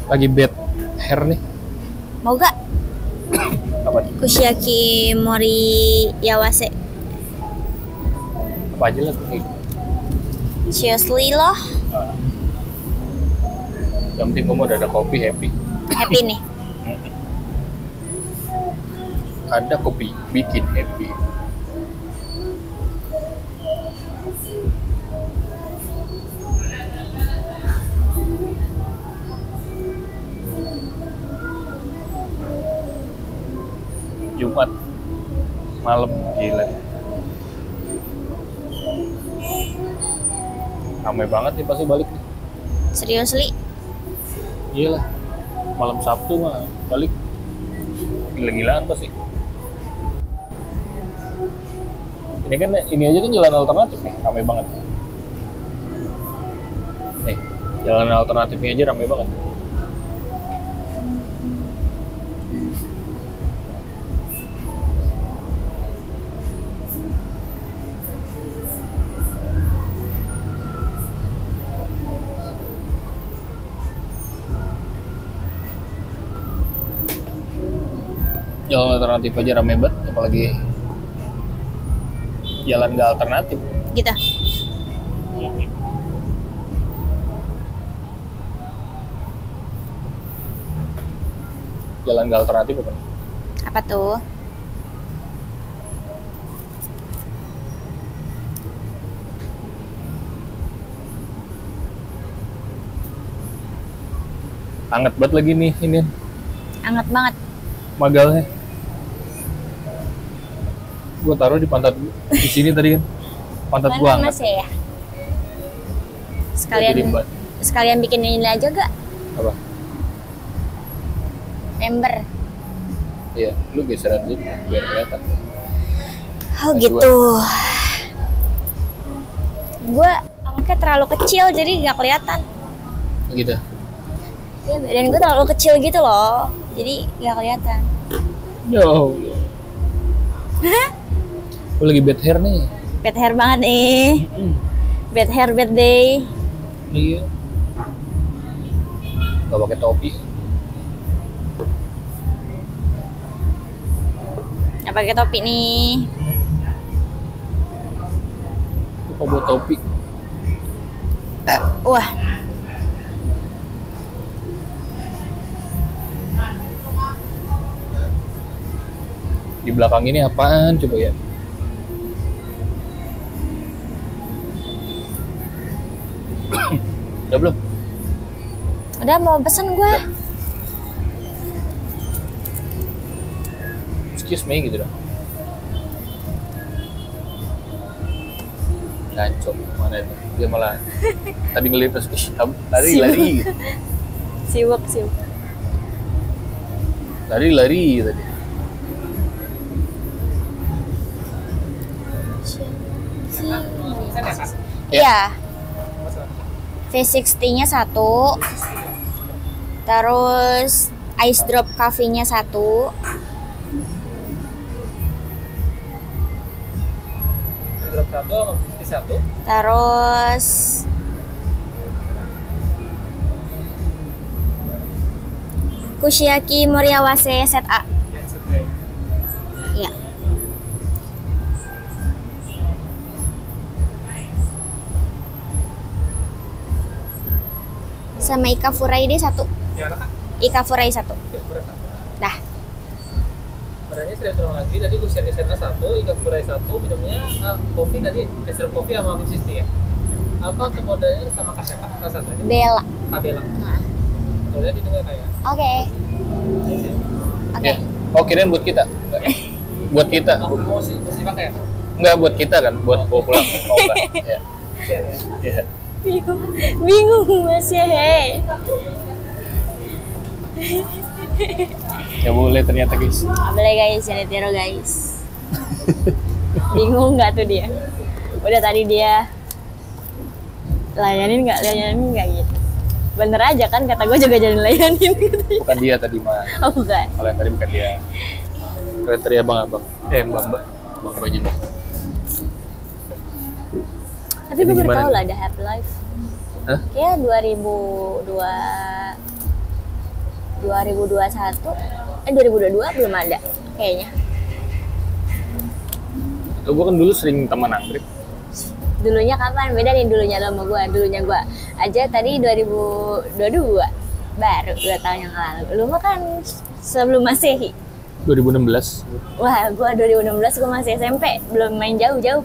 Lagi bad hair nih. Mau gak? Apa nih? Kushiaki Mori Yawase. Apa aja lah nih. Seriously loh. Yang penting kamu udah ada kopi, happy. Happy nih. Ada kopi bikin happy. Jumat malam gila. Ramai banget nih pasti balik nih. Seriously. Iyalah. Malam Sabtu mah balik gila-gilaan pasti. Ini kan ini aja kan jalan alternatif nih, ramai banget. Nih, jalan alternatifnya aja ramai banget. Jalan alternatif aja rame banget, apalagi jalan gak alternatif. Gitu. Jalan gak alternatif apa? Apa tuh? Anget banget lagi nih ini Anget banget. magalnya. Gue taruh di pantat di sini tadi kan. Pantat gue hangat. Mas ya? Sekalian bikin ini aja gak? Apa? Member. Iya, lu geseran dulu biar kelihatan. Oh gitu. Gue angkatnya terlalu kecil jadi nggak kelihatan. Gitu. Ya badan gue terlalu kecil gitu loh, jadi nggak kelihatan. Yo. Gue lagi bad hair nih. Bad hair banget nih. Bad hair bad day. Iya. Gak pakai topi. Nggak pakai topi nih. Lupa buat topi. Wah. Di belakang ini apaan coba ya? Udah belum? Udah mau pesen gue. Excuse me gitu dong. Ngaco, mana itu? Dia malah tadi ngeliat terus, lari. Siwak. Lari tadi. Iya. V60-nya 1. Terus ice drop coffee-nya 1. Drop 1 sama putih 1. Terus Kushiaki Moriawase set A. Iya. Sama Ika Furai deh 1. Ika Furai 1. Dah. Barangnya sudah turun lagi, tadi Kushiaki Sena 1, Ika Furai 1, minumnya kopi tadi, espresso kopi sama milk tea ya? Apa modalnya sama Kaseka? Rasa tadi? Bella. Kabela. Nah. Boleh didengar kayak? Oke. Ya. Oh, kirain buat kita. Buat kita. Mau sih pakai ya? Enggak buat kita kan, buat bawa pulang. Mau enggak? Ya. Ya. Bingung Mas ya, hei. Ya boleh ternyata guys. Boleh guys, jadi tiro guys. Bingung nggak tuh dia? Udah tadi dia layanin nggak gitu. Bener aja kan, kata gue juga jadi layanin. Bukan dia tadi mah. Oh bukan. Kalau yang tadi bukan dia. Kriteria abang-abang. Mbak baju. Tapi gue baru tahu lah ada Happy Life. Hah? Kayak 2002 2021 2022 belum ada kayaknya. Gue kan dulu sering teman angkrik. Dulunya kapan? Beda nih dulunya lo sama gue. Dulunya gue aja tadi 2022, baru 2 tahun yang lalu. Lu mah kan sebelum Masehi. 2016. Wah, gue 2016 gue masih SMP, belum main jauh-jauh.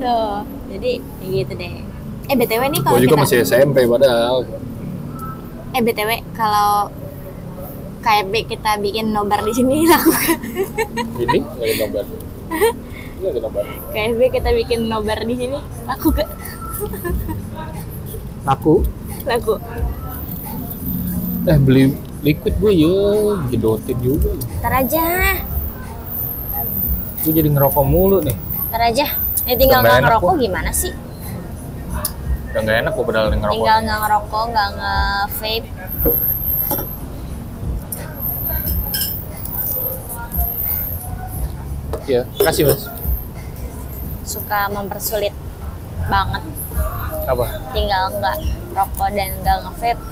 Tuh, jadi kayak gitu deh. BTW nih kalau Gue juga kita masih SMP padahal. BTW kalau KFB kita bikin nobar di sini lakukan. Ini lagi nobar. Ini lagi nobar. KFB kita bikin nobar di sini laku gak? Laku. Laku. Beli liquid gue ya, jedotin juga. Ntar aja. Gue jadi ngerokok mulu nih. Ntar aja. Tinggal Udah nggak nggak enak ngerokok gua. gimana sih? Udah nggak enak gue padahal ngerokok. Tinggal nggak ngerokok, nggak nge-vape. Iya, kasih mas. Suka mempersulit banget. Apa? Tinggal nggak rokok dan nggak nge-vape.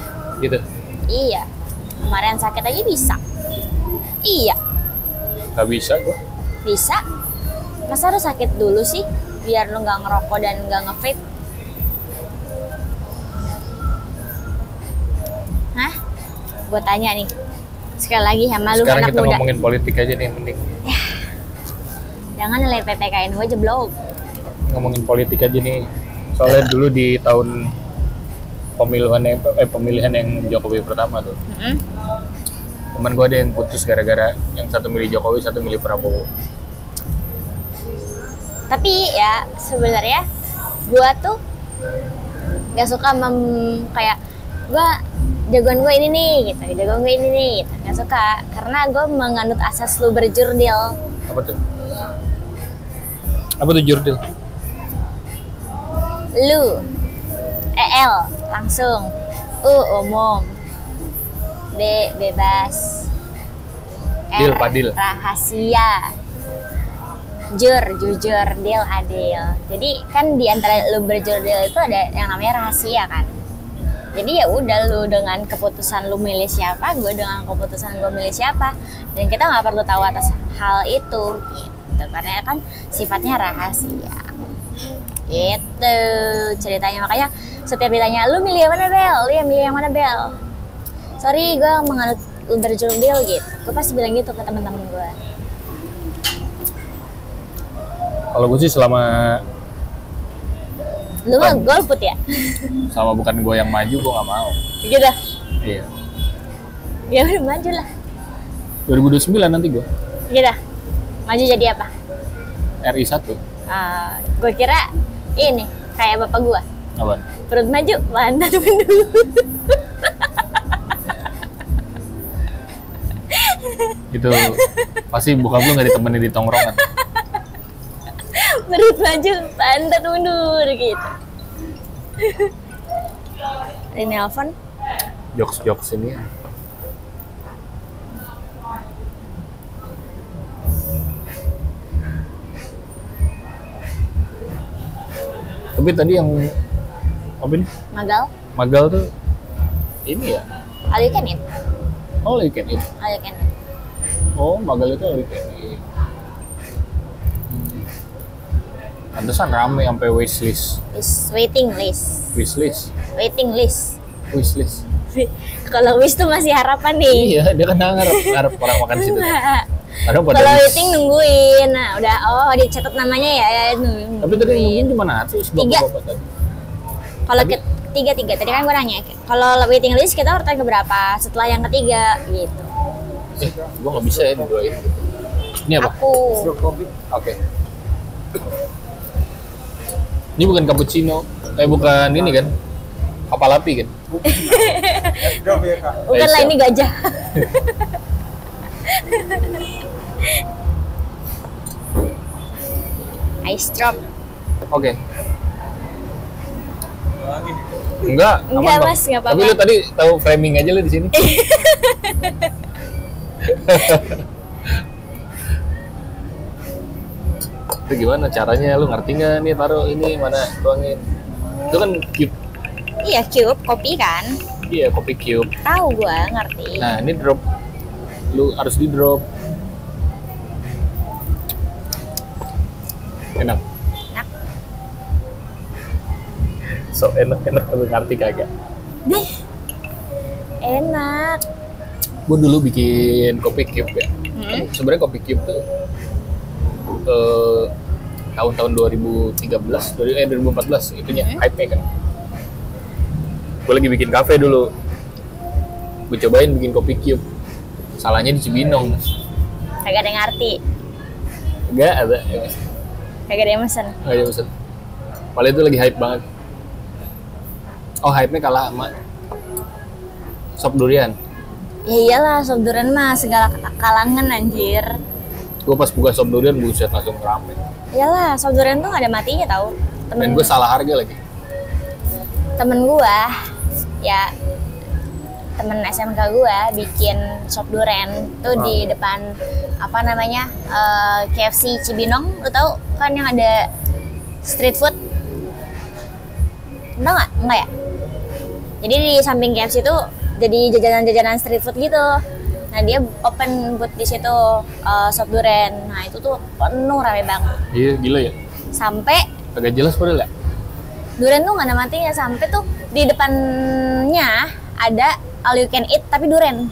Gitu. Iya. Kemarin sakit aja bisa. Iya, Gak bisa gue. bisa. Masa harus sakit dulu sih biar lu nggak ngerokok dan nggak nge-vape? Hah? Gue tanya nih. Sekali lagi sama lu Sekarang anak kita muda. ngomongin politik aja nih mending. Jangan nilai PPKN gue jeblok. Ngomongin politik aja nih. Soalnya dulu di tahun pemilihan yang Jokowi pertama tuh. Temen gue ada yang putus gara-gara yang satu milih Jokowi, satu milih Prabowo. Tapi ya sebenarnya gue tuh gak suka kayak gue jagoan gue ini nih gitu, jagoan gue ini nih gitu. Gak suka karena gue menganut asas lu berjurdil. Apa tuh? Apa tuh jurdil? Lu EL langsung, umum, B bebas, Dil, padil. rahasia, jujur, dil adil. Jadi kan di antara lu berjurdil itu ada yang namanya rahasia kan. Jadi ya udah, lu dengan keputusan lu milih siapa, gue dengan keputusan gue milih siapa, dan kita nggak perlu tahu atas hal itu gitu, karena kan sifatnya rahasia gitu ceritanya. Makanya setiap ditanya lu milih yang mana Bel, lu yang milih yang mana Bel, sorry gue menganut berjurdil gitu, gue pasti bilang gitu ke teman-teman gue. Kalau gue sih selama Lu mah golput ya? bukan gue yang maju, gue nggak mau. Gitu. Iya. Ya udah maju lah. 2029 nanti gue. Gitu. Maju jadi apa? RI 1. Gue kira ini kayak bapak gue. Apa? Perut maju, pantat mundur. Itu pasti bokap lu nggak ditemenin di tongkrongan. Perut maju, pantat mundur gitu. Ini nelfon. Jokes ini. Tapi tadi yang apa ini? Magal tuh ini ya? All you can eat. Oh, all you can eat. All you can eat. Oh, magal itu all you can eat. Pantesan rame sampai wishlist. Waiting list. Wishlist. Waiting list. Wishlist. Kalau wish tuh masih harapan nih. Iya, dia kan ngarep orang makan situ. Kadang pada Kalau wish. waiting nungguin. Nah, udah dicatat namanya ya. Tapi tadi ngomongin cuma atus bapak-bapak tadi. Kalau tiga tadi kan gue nanya. Kalau waiting list kita urutan ke berapa? Setelah yang ketiga gitu. Gue nggak bisa ya didoain. Ini apa? Aku. Oke. Ini bukan cappuccino, bukan ini kan? Kapal api kan? Bukan lah, ini gajah. Ice drop. Oke. Enggak, aman, Enggak, Bang. Mas, enggak apa-apa. Tapi lu tadi tahu framing aja lu di sini. Itu gimana caranya, lu ngerti nggak nih taruh ini mana tuangin? Itu kan cute. Iya, cube kopi kan. Iya, kopi cube. Tahu gua, ngerti. Nah, ini drop. Lu harus di drop. Enak. Enak. So enak lu ngerti kagak? Deh. Enak. Gue dulu bikin kopi cube ya. Sebenarnya kopi cube tuh tahun-tahun 2014 itunya hype-nya kan. Gue lagi bikin kafe dulu. Gue cobain bikin kopi cube. Salahnya di Cibinong. Kagak ada yang ngerti. Enggak ada. Kagak ada yang mesen. Nggak ada pesan. Padahal itu lagi hype banget. Oh, hype-nya kalah sama sop durian. Ya iyalah, sop durian mah segala kalangan anjir. Gue pas buka sop durian, buset langsung rame. Iyalah, sop durian tuh gak ada matinya tau. Dan gue salah harga lagi. Temen gua, ya temen SMK gua bikin sop durian tuh di depan apa namanya KFC Cibinong. Lu tau kan yang ada street food? Tau nggak? Enggak ya? Jadi di samping KFC tuh jadi jajanan-jajanan street food gitu. Nah dia open buat di situ sop durian. Nah itu tuh penuh, rame banget. Iya, gila ya. Sampai Agak jelas padahal ya. durian tuh nggak ada matinya, sampai tuh di depannya ada all you can eat tapi durian.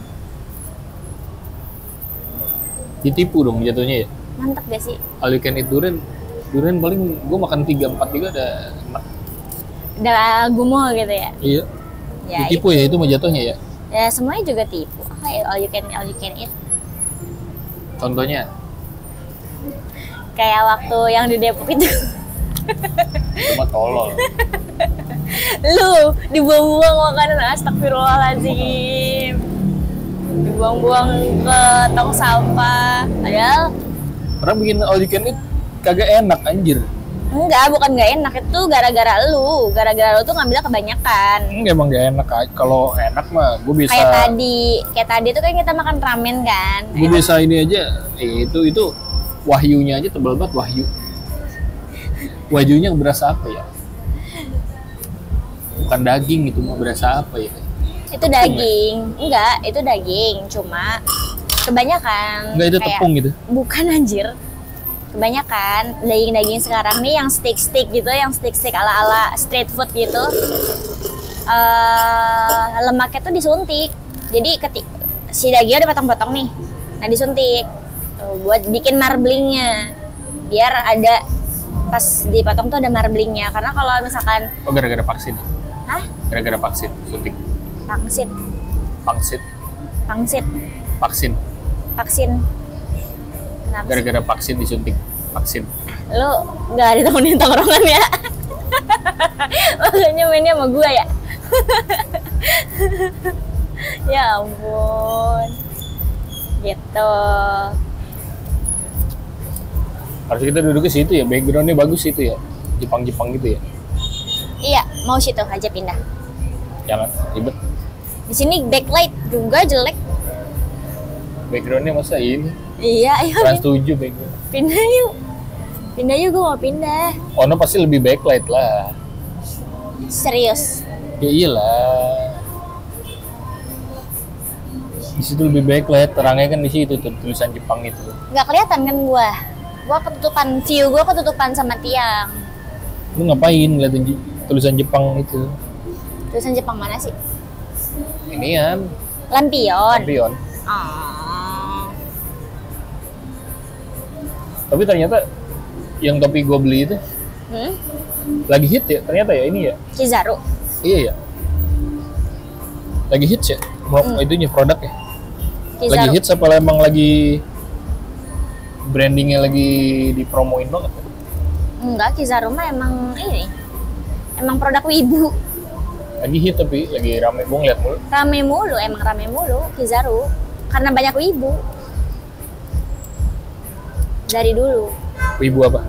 Ditipu dong jatuhnya ya. Mantap gak sih? All you can eat durian. Durian paling gue makan 3-4 juga udah enak. Udah gumoh gitu ya. Iya. Ya, Ditipu ya itu mah jatuhnya ya. ya semuanya juga tipu. Kayak all you can eat. Contohnya Kayak waktu yang di Depok itu. cuma tolol. Lu dibuang-buang makanan, astagfirullahaladzim. Dibuang-buang ke tong sampah. Padahal Orang bikin all you can eat kagak enak anjir. enggak, bukan nggak enak, itu gara-gara lu tuh ngambilnya kebanyakan. Enggak, emang gak enak. Kalau enak mah gue bisa. Kayak tadi tuh kan kita makan ramen kan. Gue bisa ini aja. Itu wahyunya aja tebal banget, wahyu. Wahyunya berasa apa ya? Bukan daging itu mah, berasa apa ya? Itu daging. Enggak, itu daging, cuma kebanyakan. Enggak, itu kayak- tepung gitu. Bukan anjir. Kebanyakan daging-daging sekarang nih yang stick-stick gitu, yang stick-stick ala-ala street food gitu. Lemaknya tuh disuntik. Jadi si dagingnya udah potong-potong nih. Nah, disuntik. Tuh, buat bikin marblingnya. Biar ada pas dipotong tuh ada marblingnya. Karena kalau misalkan Oh, gara-gara vaksin. hah? Gara-gara vaksin, suntik. Pangsit, Vaksin. Vaksin. vaksin. Kenapa sih? Gara-gara vaksin disuntik. Vaksin. Lu nggak ditemenin tongkrongan ya? Makanya mainnya sama gua ya? Ya ampun. Gitu. Harus kita duduk ke situ ya, backgroundnya bagus itu ya. Jepang-Jepang gitu ya. Iya, mau situ aja pindah. Jangan ribet. Di sini backlight juga jelek. Backgroundnya masa ini? Iya, ayo Trans 7 background. pindah yuk. Pindah yuk, gua mau pindah. Ono pasti lebih backlight lah. Serius. Ya iyalah. Di situ lebih backlight, terangnya kan di situ tuh tulisan Jepang itu. Nggak kelihatan kan gua. Gua ketutupan, view gua ketutupan sama tiang. Lu ngapain ngeliatin tulisan Jepang itu? Tulisan Jepang mana sih? Inian, Lampion. lampion. Oh. Tapi ternyata yang topi gua beli itu Hmm? lagi hit ya, ternyata ya ini ya. Kizaru. Iya ya. Lagi hits ya? Itunya produknya. Lagi Kizaru. hits apa emang lagi brandingnya lagi dipromoin banget? Enggak, Kizaru mah emang ini. Emang produk wibu. Lagi hit tapi lagi rame, gue ngeliat mulu. Emang rame mulu Kizaru. Karena banyak wibu. Dari dulu. Wibu apa?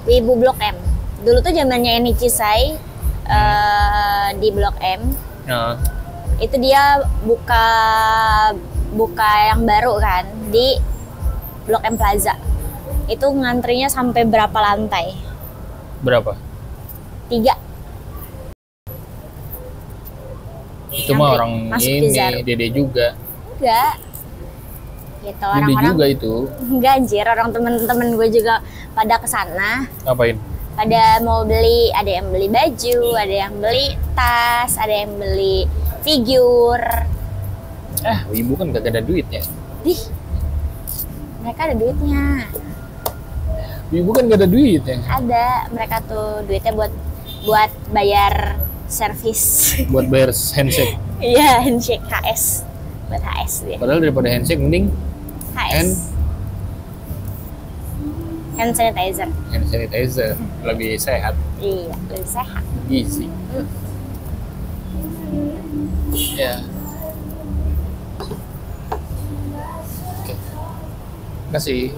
Wibu Blok M. Dulu tuh zamannya Enichi Sai di Blok M. Nah, Itu dia buka yang baru kan di Blok M Plaza. Itu ngantrinya sampai berapa lantai? berapa? 3. Itu mah orang masuk ini, Cesar. Dede juga. Enggak. Gitu Dede orang-orang. juga itu. Enggak anjir, orang temen-temen gue juga pada kesana. Ngapain? Pada mau beli, ada yang beli baju, ada yang beli tas, ada yang beli figur. Ibu kan gak ada duitnya. Ih, mereka ada duitnya. Ibu kan gak ada duitnya. Ada, mereka tuh duitnya buat bayar servis. Buat bayar handshake. Iya, handshake HS. Buat HS dia. Padahal daripada handshake mending HS. Hand sanitizer. hand sanitizer. Lebih sehat. Iya, lebih sehat. Gizi. Ya. Oke. Kasih.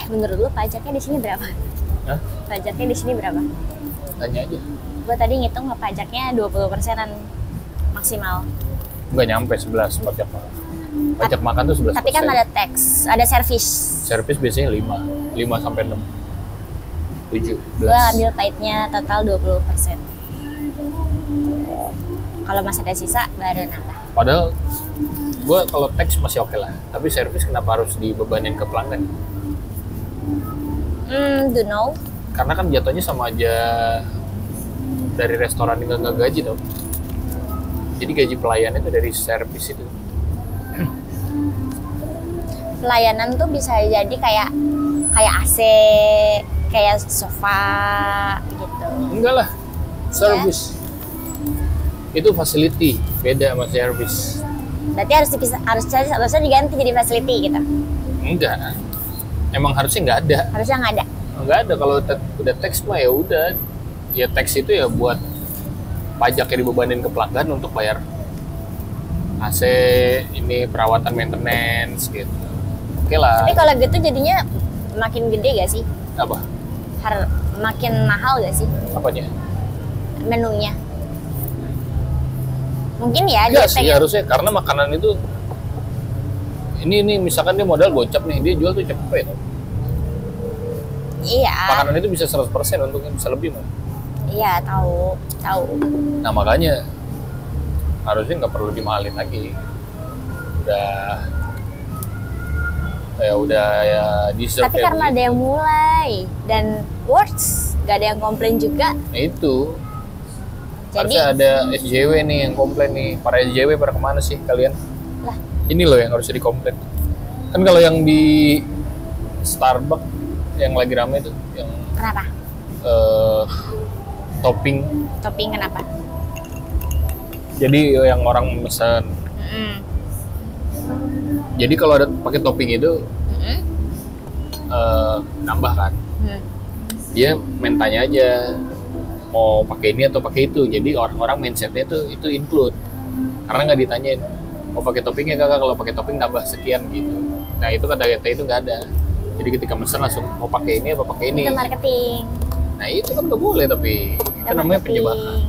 Menurut lu pajaknya di sini berapa? Hah? Pajaknya di sini berapa? Tanya aja. Gue tadi ngitung pajaknya 20%-an maksimal. Nggak nyampe 11 pajak. Pajak makan tuh 11%. Tapi kan ada tax, ada servis. Servis biasanya 5 sampai 6. 17. Gue ambil pahitnya total 20%. Kalau masih ada sisa baru nambah. Padahal gue kalau tax masih oke lah. Tapi servis kenapa harus dibebanin ke pelanggan? Do know. Karena kan jatuhnya sama aja dari restoran yang nggak gaji tau. Jadi gaji pelayannya itu dari servis itu. Pelayanan tuh bisa jadi kayak AC, kayak sofa gitu. Enggak lah, service. Itu facility, beda sama service. Berarti harusnya diganti jadi facility gitu. Enggak. Emang harusnya nggak ada. Harusnya nggak ada. Nggak ada, kalau udah tax mah ya udah. Ya tax itu ya buat pajak yang dibebanin ke pelanggan untuk bayar AC, ini perawatan maintenance gitu. Oke lah. Tapi kalau gitu jadinya makin gede gak sih? Apa? Makin mahal gak sih Apanya? menunya? Mungkin ya Enggak dia sih, pengen. harusnya karena makanan itu ini misalkan dia modal gocap nih, dia jual tuh cepet. Iya. Makanan itu bisa 100% untungnya bisa lebih mah. Iya, tahu. Nah makanya harusnya nggak perlu dimahalin lagi. Udah ya deserve. Tapi karena ada yang mulai dan works, gak ada yang komplain juga. Nah itu. Jadi Harusnya ada SJW nih yang komplain nih. Para SJW pada kemana sih kalian? lah, Ini loh yang harusnya dikomplain. Kan kalau yang di Starbucks yang lagi rame itu yang kenapa? topping. Topping kenapa? Jadi yang orang pesan. Jadi kalau ada pakai topping itu nambah kan. Dia mentanya aja mau pakai ini atau pakai itu. Jadi orang-orang mindsetnya itu include. Karena nggak ditanyain mau pakai toppingnya kakak, kalau pakai topping nambah sekian gitu. Nah itu kata-kata itu nggak ada. Jadi ketika pesan langsung mau pakai ini apa pakai ini. Itu marketing. Nah itu kan nggak boleh, tapi itu namanya penjebakan.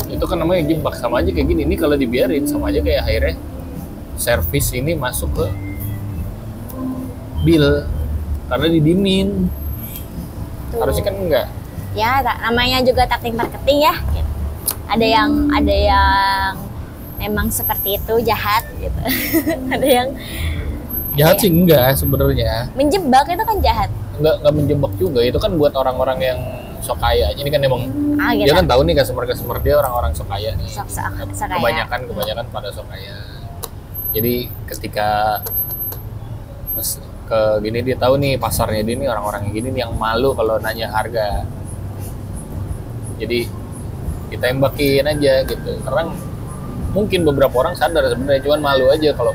Itu kan namanya jebak. Sama aja kayak gini. Ini kalau dibiarin sama aja kayak akhirnya servis ini masuk ke bill karena didimin. Harusnya kan enggak. Ya, namanya juga taktik marketing ya. Ada yang memang seperti itu jahat gitu. Ada yang Jahat sih enggak sebenarnya. menjebak itu kan jahat. Enggak menjebak juga. Itu kan buat orang-orang yang sok kaya. Ini kan emang Gitu. dia kan tahu nih customer dia orang-orang sok kaya nih. Sok kaya. Kebanyakan pada sok kaya. Jadi ketika ke gini dia tahu nih pasarnya dia nih orang-orang yang gini nih yang malu kalau nanya harga. Jadi kita tembakin aja gitu. Karena mungkin beberapa orang sadar sebenarnya, cuman malu aja kalau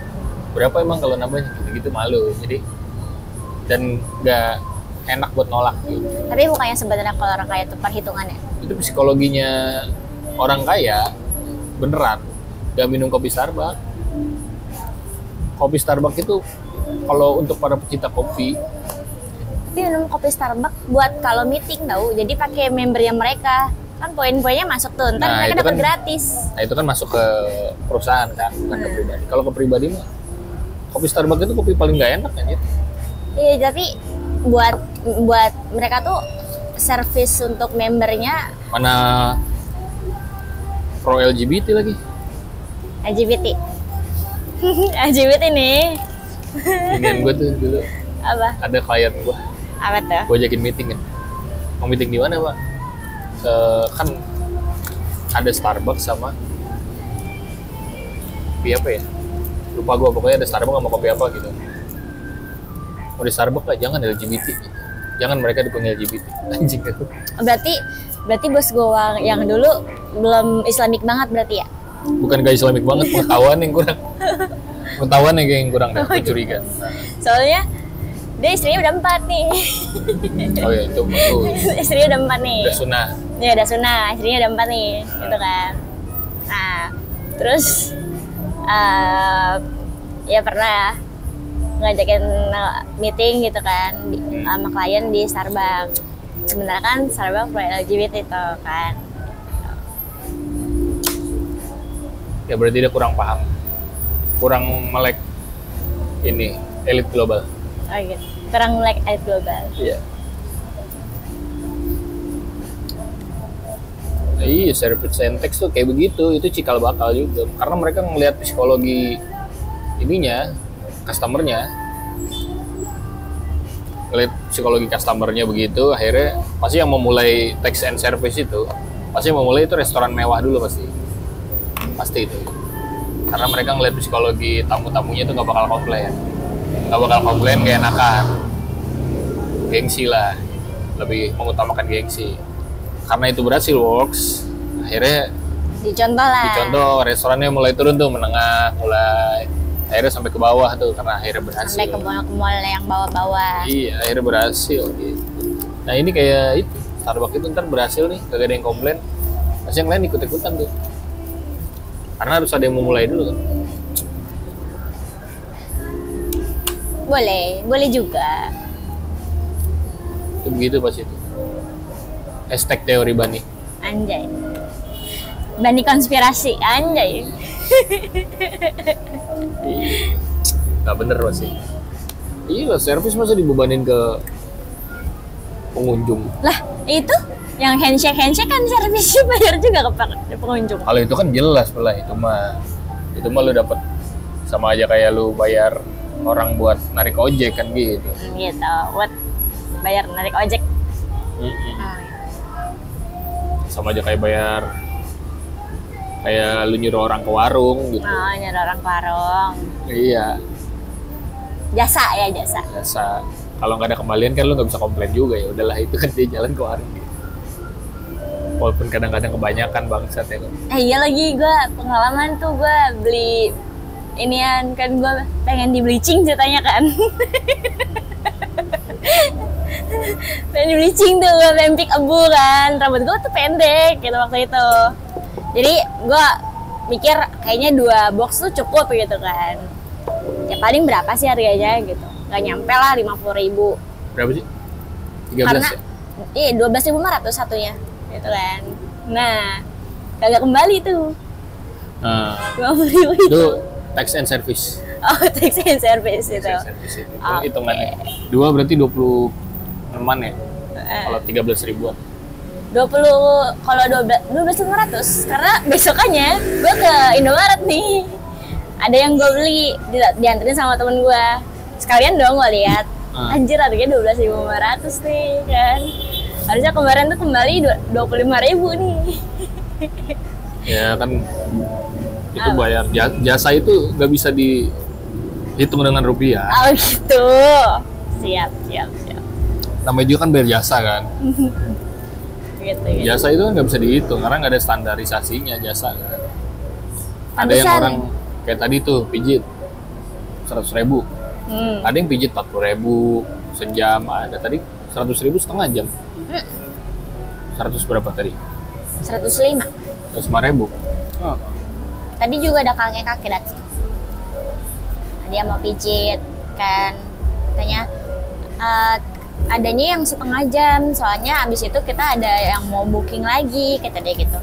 berapa emang kalau nambahnya gitu-gitu, malu. Jadi dan nggak enak buat nolak gitu. Tapi bukannya sebenarnya kalau orang kaya itu perhitungannya. Itu psikologinya orang kaya beneran. Gak minum kopi Starbucks. Kopi Starbucks itu kalau untuk para pecinta kopi. Tapi minum kopi Starbucks buat kalau meeting tahu. Jadi pakai membernya mereka. Kan poin-poinnya masuk tuh. Ntar Nah, mereka itu dapat kan- gratis. Nah itu kan masuk ke perusahaan kan, bukan ke pribadi. Kalau ke pribadi mah kopi Starbucks itu kopi paling gak enak anjir. Iya, tapi buat mereka tuh servis untuk membernya Mana pro LGBT lagi. LGBT. LGBT nih. Inian gue tuh dulu Apa? ada klien gue Apa tuh? ajakin meeting kan. Mau meeting di mana Pak? Kan ada Starbucks sama kopi apa ya? Lupa gue, pokoknya ada Starbucks sama kopi apa gitu. Mau di Starbucks lah, jangan LGBT gitu. Jangan mereka dukung LGBT. Anjing gitu. Berarti bos gue yang dulu belum Islamik banget berarti ya? Bukan gak Islamik banget, pengetahuan yang kurang. Pengetahuan yang kurang dah, gue curiga. Soalnya dia istrinya udah 4 nih. Oh ya, itu bagus. Istrinya udah 4 nih. Udah sunnah. Ya udah sunnah, istrinya udah 4 nih, gitu kan. Nah, terus ya pernah ngajakin meeting gitu kan sama klien di Starbucks. Sebenarnya kan Starbucks pro LGBT itu kan. Ya berarti dia kurang paham. Kurang melek ini, elit global. Oh gitu. Kurang like elit global. Iya. Iya, service syntax tuh kayak begitu, itu cikal bakal juga. Karena mereka ngelihat psikologi ininya, customernya. Ngelihat psikologi customernya begitu, akhirnya pasti yang memulai tax and service itu, pasti yang memulai itu restoran mewah dulu pasti. Pasti itu. Karena mereka ngelihat psikologi tamu-tamunya itu nggak bakal komplain. Nggak bakal komplain kayak enakan. Gengsi lah. Lebih mengutamakan gengsi. Karena itu berhasil works, akhirnya dicontoh restorannya mulai turun tuh, menengah, mulai akhirnya sampai ke bawah tuh, karena akhirnya berhasil. Sampai ke mall yang bawah-bawah. Iya, akhirnya berhasil gitu. Nah ini kayak itu, Starbucks itu ntar berhasil nih, gak ada yang komplain, pasti yang lain ikut-ikutan tuh. Karena harus ada yang memulai dulu kan. Boleh juga. Itu begitu pas itu. Hashtag teori Bani. Anjay. Bani konspirasi, anjay. Gak bener pasti. Iya lah, servis masa dibebanin ke pengunjung. Lah, itu yang handshake kan servisnya bayar juga ke pengunjung. Kalau itu kan jelas lah, itu mah lu dapat sama aja kayak lu bayar orang buat narik ojek kan gitu. Gitu, buat bayar narik ojek. Sama aja kayak lu nyuruh orang ke warung gitu. Oh, nyuruh orang ke warung. Iya. Jasa. Kalau nggak ada kembalian kan lu nggak bisa komplain juga, ya udahlah itu kan dia jalan ke warung gitu. Walaupun kadang-kadang kebanyakan bangsat ya kan. Iya lagi, gue pengalaman tuh gue beli inian kan, gue pengen di bleaching ceritanya kan. Pengen di bleaching tuh, gue pengen pick abu kan, rambut gue tuh pendek gitu waktu itu. Jadi gue mikir kayaknya 2 box tuh cukup gitu kan. Ya paling berapa sih harganya gitu, nggak nyampe lah 50.000. Berapa sih? 13 Karena ya? 12.500 satunya gitu kan. Nah, kagak kembali tuh. Nah, 50.000 itu tax and service. Oh, tax and service itu. Itu hitungannya. 2 berarti 20-an ya. Kalau 13 ribuan. 20, kalau 12.500 karena besokannya gue ke Indomaret nih, ada yang gue beli dianterin sama temen gue, sekalian dong gue lihat, anjir harganya 12.500 nih kan, harusnya kemarin tuh kembali 25.000 nih. Ya kan itu bayar jasa itu nggak bisa dihitung dengan rupiah. Oh gitu, siap. Namanya juga kan bayar jasa kan. Gitu. Jasa itu kan nggak bisa dihitung karena nggak ada standarisasinya jasa kan. Ada yang orang kayak tadi tuh pijit 100.000, ada yang pijit 40.000 sejam, ada tadi 100.000 setengah jam. 100 berapa tadi? 105. 105.000. Oh. Tadi juga ada kakek datang. Dia mau pijit kan, katanya adanya yang setengah jam, soalnya abis itu kita ada yang mau booking lagi, kata dia gitu.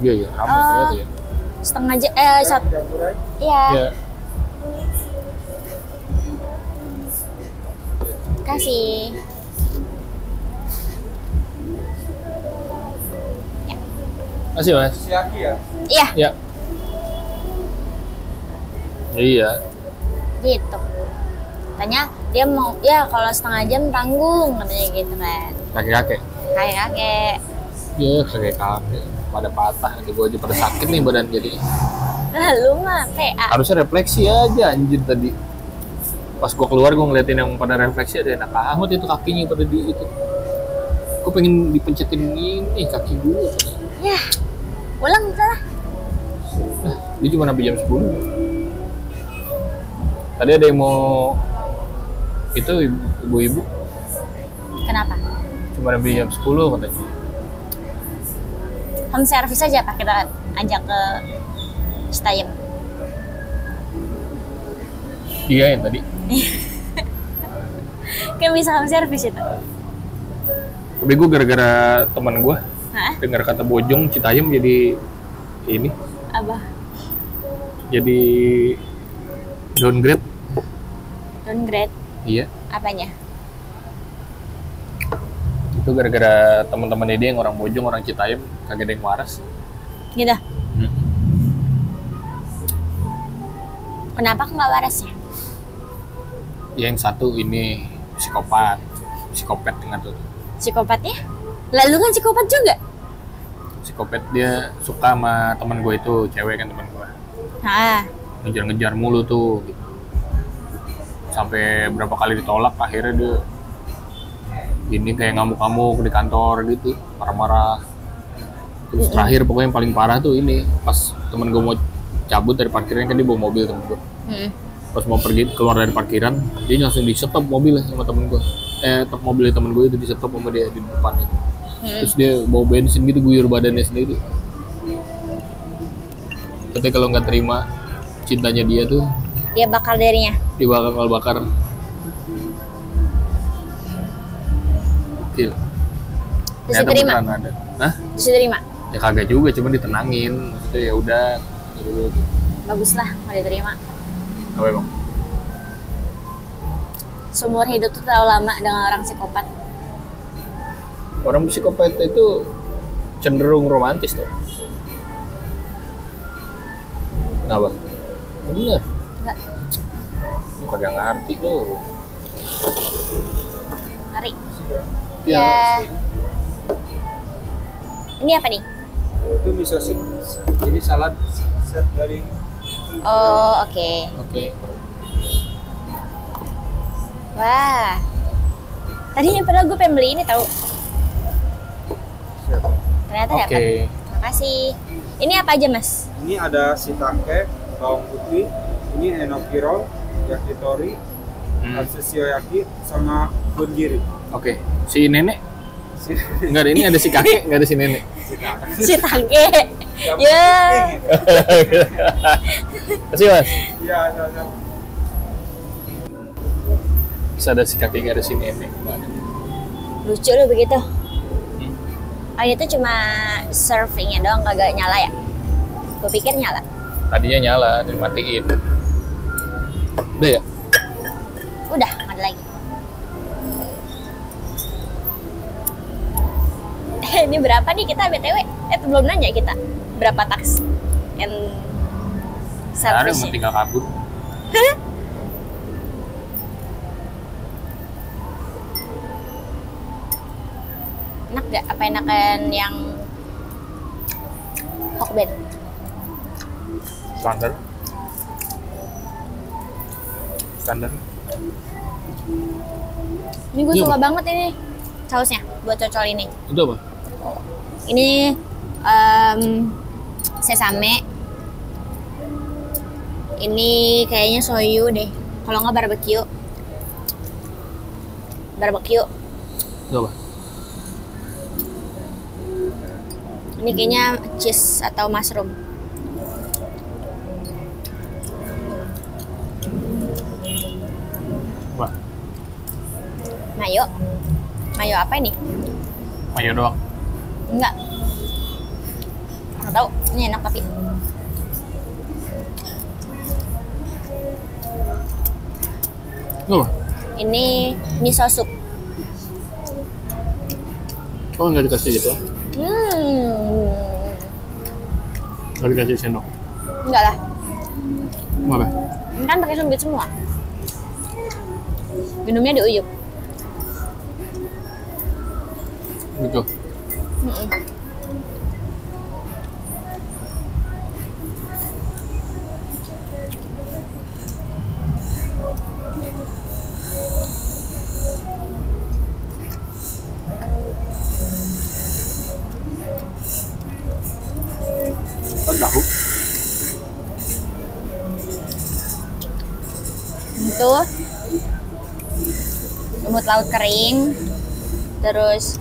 Iya, ramai ternyata ya. Setengah jam, iya. Kasih. Ya. Masih mas? Sukiyaki ya? Iya, Ya. Iya. gitu. Katanya dia mau, ya kalau setengah jam tanggung katanya gitu kan. Kakek-kakek. Kakek-kakek. Ya kakek-kakek. Pada patah. Nanti gue aja pada sakit nih badan jadi. Lalu mah PA. Harusnya refleksi aja anjir tadi. Pas gue keluar gue ngeliatin yang pada refleksi ada enak amat itu kakinya pada di itu. Gue pengen dipencetin ini kaki gue. Ya, ulang salah. Nah, dia cuma sampai jam 10. Tadi ada yang mau itu ibu-ibu Kenapa? cuma sampai jam 10 katanya. Home service aja Pak, kita ajak ke Citayam. Iya yang tadi. Kan bisa home service itu. Tapi gue gara-gara teman gue Hah? dengar kata Bojong Citayam jadi ini Apa? jadi downgrade. Downgrade? Iya. Apanya? Itu gara-gara teman-teman dia yang orang Bojong, orang Citayam kagak ada yang waras. Gitu. Kenapa nggak waras ya? Yang satu ini psikopat dengan tuh. Psikopat ya? Lalu kan psikopat juga? Psikopat dia suka sama teman gue itu, cewek kan teman gue. Hah? Ngejar-ngejar mulu tuh gitu. Sampai berapa kali ditolak akhirnya dia ini kayak ngamuk-ngamuk di kantor gitu, marah-marah. Terus terakhir pokoknya yang paling parah tuh ini pas temen gue mau cabut dari parkiran kan dia bawa mobil temen gue. Pas mau pergi keluar dari parkiran dia langsung di stop mobil sama temen gue. Top mobilnya temen gue itu di stop sama dia di depan itu. Terus dia bawa bensin gitu guyur badannya sendiri. Katanya kalau nggak terima cintanya dia tuh Dia bakal dirinya. dibakar. Gila. Terus Ternyata diterima? beneran ada. Hah? Terus diterima? Ya kagak juga, cuma ditenangin. Maksudnya ya udah. Gitu. Bagus lah kalau diterima. Apa emang? Seumur hidup tuh terlalu lama dengan orang psikopat. Orang psikopat itu cenderung romantis tuh. Kenapa? Bener. Enggak, Lu kagak ngerti tuh. ngeri. Ya. Ya. Ini apa nih? Itu miso soup. Ini salad set dari Oh, oke. Oke. Wah. Tadinya padahal gue pengen beli ini tahu. Ternyata Oke. dapat. Makasih. Ini apa aja, Mas? Ini ada shiitake, bawang putih, ini enoki roll, yakitori, atsushiyaki, sama bunjiri. Oke. Si nenek? Enggak ada, ini ada si kakek, enggak ada si nenek. Si Tage. Ya. Kasih mas. Iya, ada. Bisa ada si kakek, enggak ada si nenek. Gimana? Lucu loh begitu. Oh, itu cuma surfingnya doang kagak nyala ya? Gue pikir nyala. Tadinya nyala, dimatiin. Udah ya? Udah, nggak ada lagi. Ini berapa nih kita BTW? Belum nanya kita. Berapa tax and Ada service? mau tinggal kabur. Enak gak? Apa enakan yang Hokben? Standar. Standar. Ini gue Iya, suka Bang. banget ini sausnya buat cocol ini. Itu apa? Ini sesame. Ini kayaknya soyu deh. Kalau nggak barbecue. Barbecue. Itu apa? Ini kayaknya cheese atau mushroom. Apa? Mayo. Mayo apa ini? Mayo doang. Enggak. Nggak tahu. Ini enak tapi. Itu apa? Ini miso soup. Oh nggak dikasih gitu? Nggak dikasih sendok. Enggak lah. Apa? Ini kan pakai sumbit semua. Minumnya diuyup. Gitu. Mm-mm. Kan tahu. Itu lumut laut kering, terus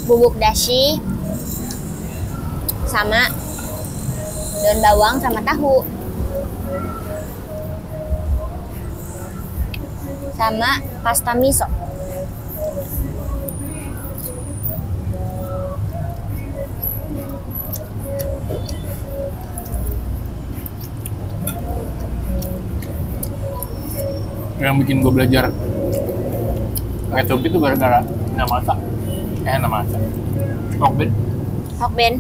bubuk dashi, sama daun bawang sama tahu, sama pasta miso. Yang bikin gue belajar pakai sumpit itu gara-gara nama masak. Hokben. Hokben.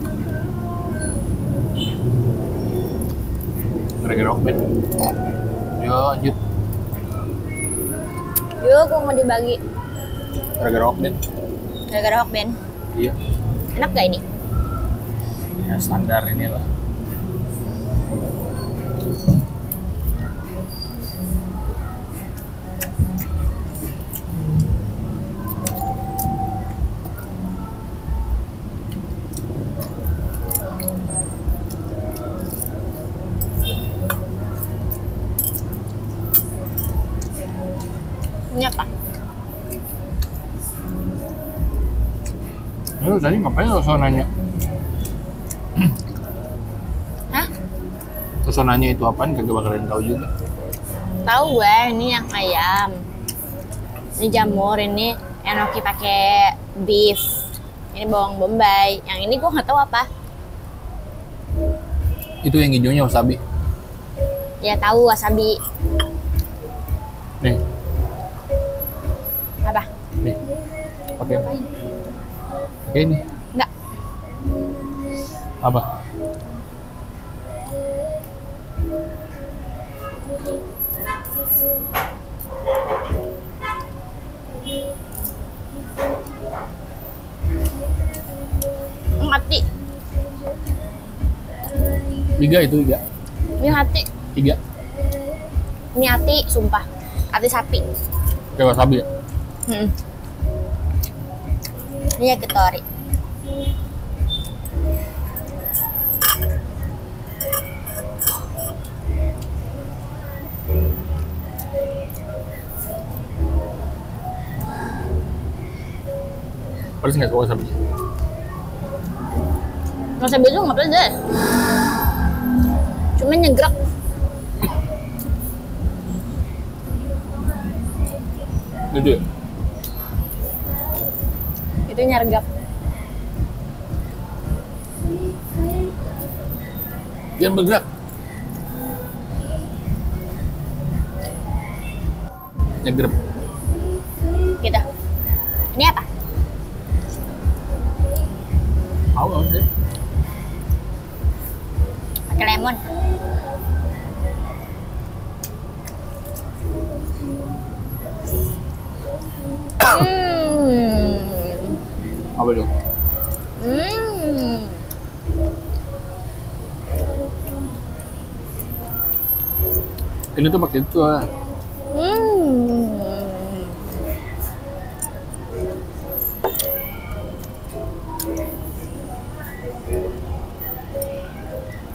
Gara-gara hokben. Yo lanjut. Yuk, aku mau dibagi. Gara-gara hokben. Gara-gara hokben. Iya. Enak gak ini? Ya standar ini lah. Ini apa? Lu tadi ngapain lo so nanya? Hah? Terus so nanya itu apaan kagak bakalan tahu juga. Tahu gue, ini yang ayam. Ini jamur, ini enoki pakai beef. Ini bawang bombay. Yang ini gue nggak tahu apa. Itu yang hijaunya wasabi. Ya tahu wasabi. Nih, Apa? nih. Pakai. Oke ini. Enggak. Apa? Hati. Tiga itu tiga. Ini hati. Tiga. Ini hati, sumpah. Hati sapi. Kayak wasabi ya? Hmm. Ini yakitori. Pedes nggak suka wasabi? Wasabi itu nggak pedes. Cuma nyegrek. Gitu ya? Itu nyergap. Jangan bergerak. Nyegrep. Gitu. Ini apa? Tahu sih. Pakai lemon. Apa itu? Ini tuh pakai itu lah.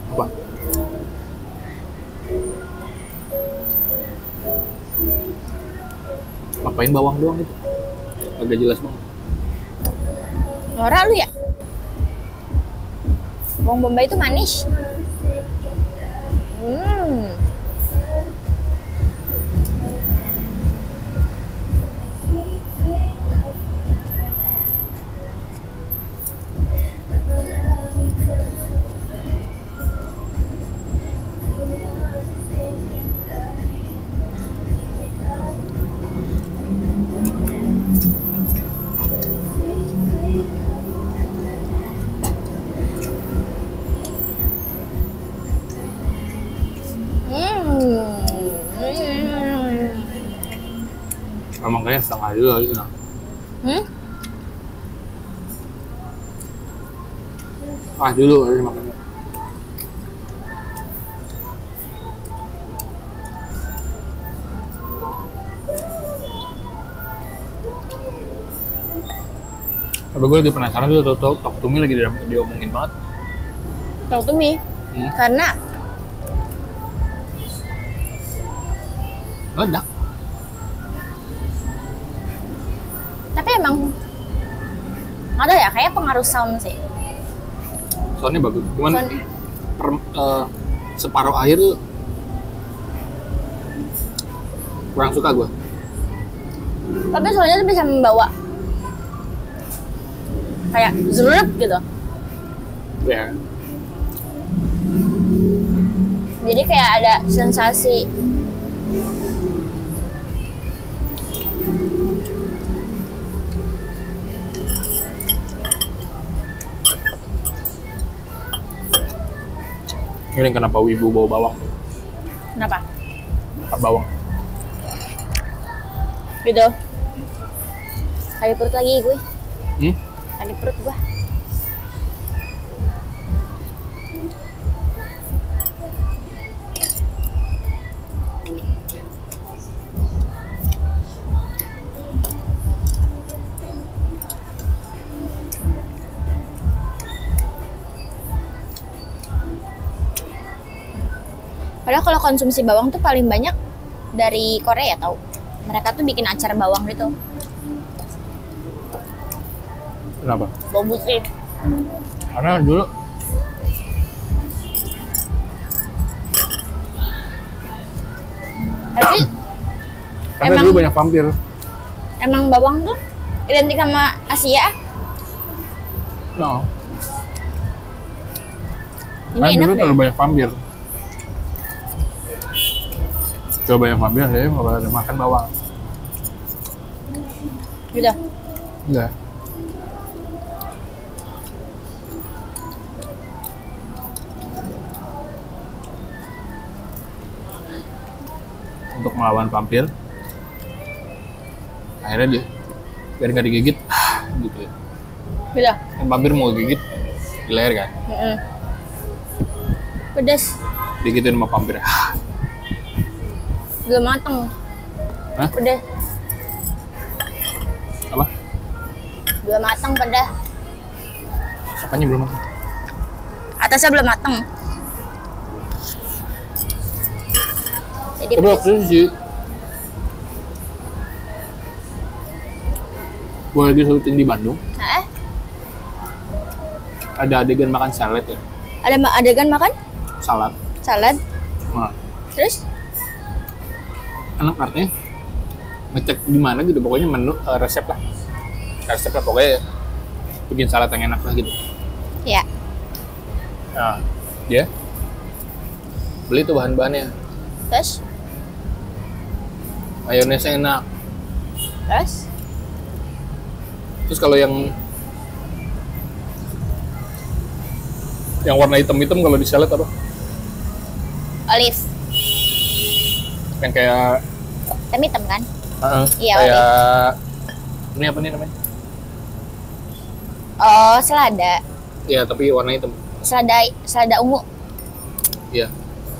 Apa? Ngapain bawang doang itu? Agak jelas banget. Norak lu ya? Bawang bombay itu manis. Emang kayaknya setengah dulu lagi. Nah. Dulu harus makannya. Tapi gue lagi penasaran tuh, Tok Tumi lagi diomongin banget. Tok Tumi? Karena meledak. tapi emang nggak tahu ya, kayak pengaruh sound sih. Soundnya bagus. Cuman Sound. separuh akhir tuh kurang suka gue. Tapi soalnya tuh bisa membawa kayak zrup gitu. Ya. Jadi kayak ada sensasi Ini kenapa wibu bawa bawang? kenapa? Bawang. Gitu. Kali perut lagi gue. Hmm? Kali perut gue. Padahal kalau konsumsi bawang tuh paling banyak dari Korea tau. Mereka tuh bikin acar bawang gitu. Kenapa? Bawang putih. Karena dulu Tapi karena Emang- dulu banyak vampir. emang bawang tuh identik sama Asia. No. Ini Karena enak dulu deh. terlalu banyak vampir. Kalau banyak vampir, saya nggak boleh makan bawang. Gitu. Enggak. Untuk melawan vampir, akhirnya dia biar nggak digigit, gitu ya. Gitu. Kan vampir mau gigit di leher kan, Mm-mm. Pedas. digitin sama vampir. Belum mateng. Hah? Pedas. Apa? Belum mateng pedas. Apanya belum matang? Atasnya belum mateng. Jadi Tapi pedas. waktu itu sih, gue lagi syuting di Bandung, Hah? ada adegan makan salad ya, Ada adegan makan salad. salad. Nah, Terus anak artnya ngecek di mana gitu, pokoknya menu resep lah pokoknya bikin salad yang enak lah gitu. ya. Nah, dia beli tuh bahan-bahannya, Terus mayonesnya enak. terus Terus kalau yang warna hitam-hitam kalau di salad apa? olive. Yang kayak Hitam kan? Iya, kayak ini apa nih namanya? Oh, selada. Iya, tapi warna hitam. Selada ungu. Iya,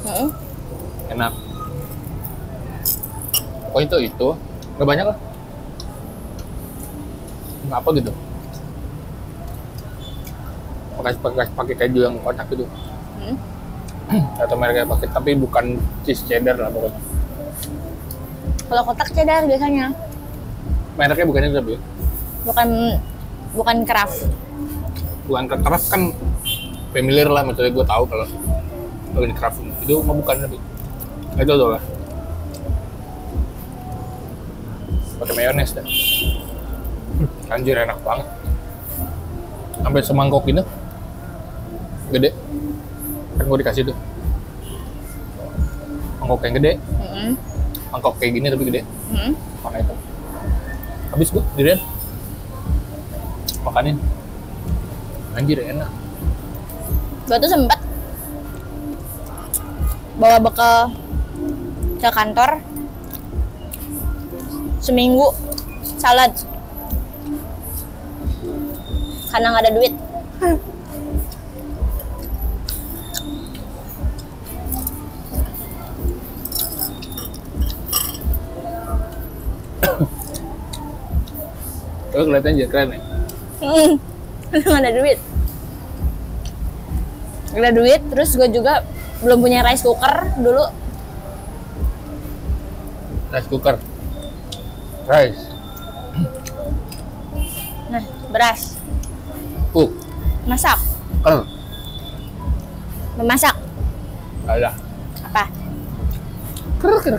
Mm-mm. enak. Oh itu nggak banyak lah. Nggak apa gitu. Pakai keju yang kotak gitu. Hmm. Atau mereka pakai, tapi bukan cheese cheddar lah pokoknya. Kalau kotak cheddar biasanya. Mereknya bukan itu tapi. Bukan Kraft. Bukan Kraft kan familiar lah, maksudnya gue tahu kalau ini Kraft itu mah bukan tapi. Itu tuh lah. Pakai mayones dah. Anjir enak banget. Sampai semangkok ini gede. Kan gue dikasih tuh mangkok yang gede, Mm-mm. mangkok kayak gini tapi gede, Mm-mm. warna hitam. Habis gue dirian makanin, anjir enak. Gue tuh sempet bawa bekal ke kantor. seminggu salad karena nggak ada duit. Lo kelihatan aja keren ya. Nggak ada duit. Nggak ada duit. Terus gue juga belum punya rice cooker dulu. Rice cooker. Rice. Nah, beras. Cook. Masak. Memasak. Ada. Apa? Ker.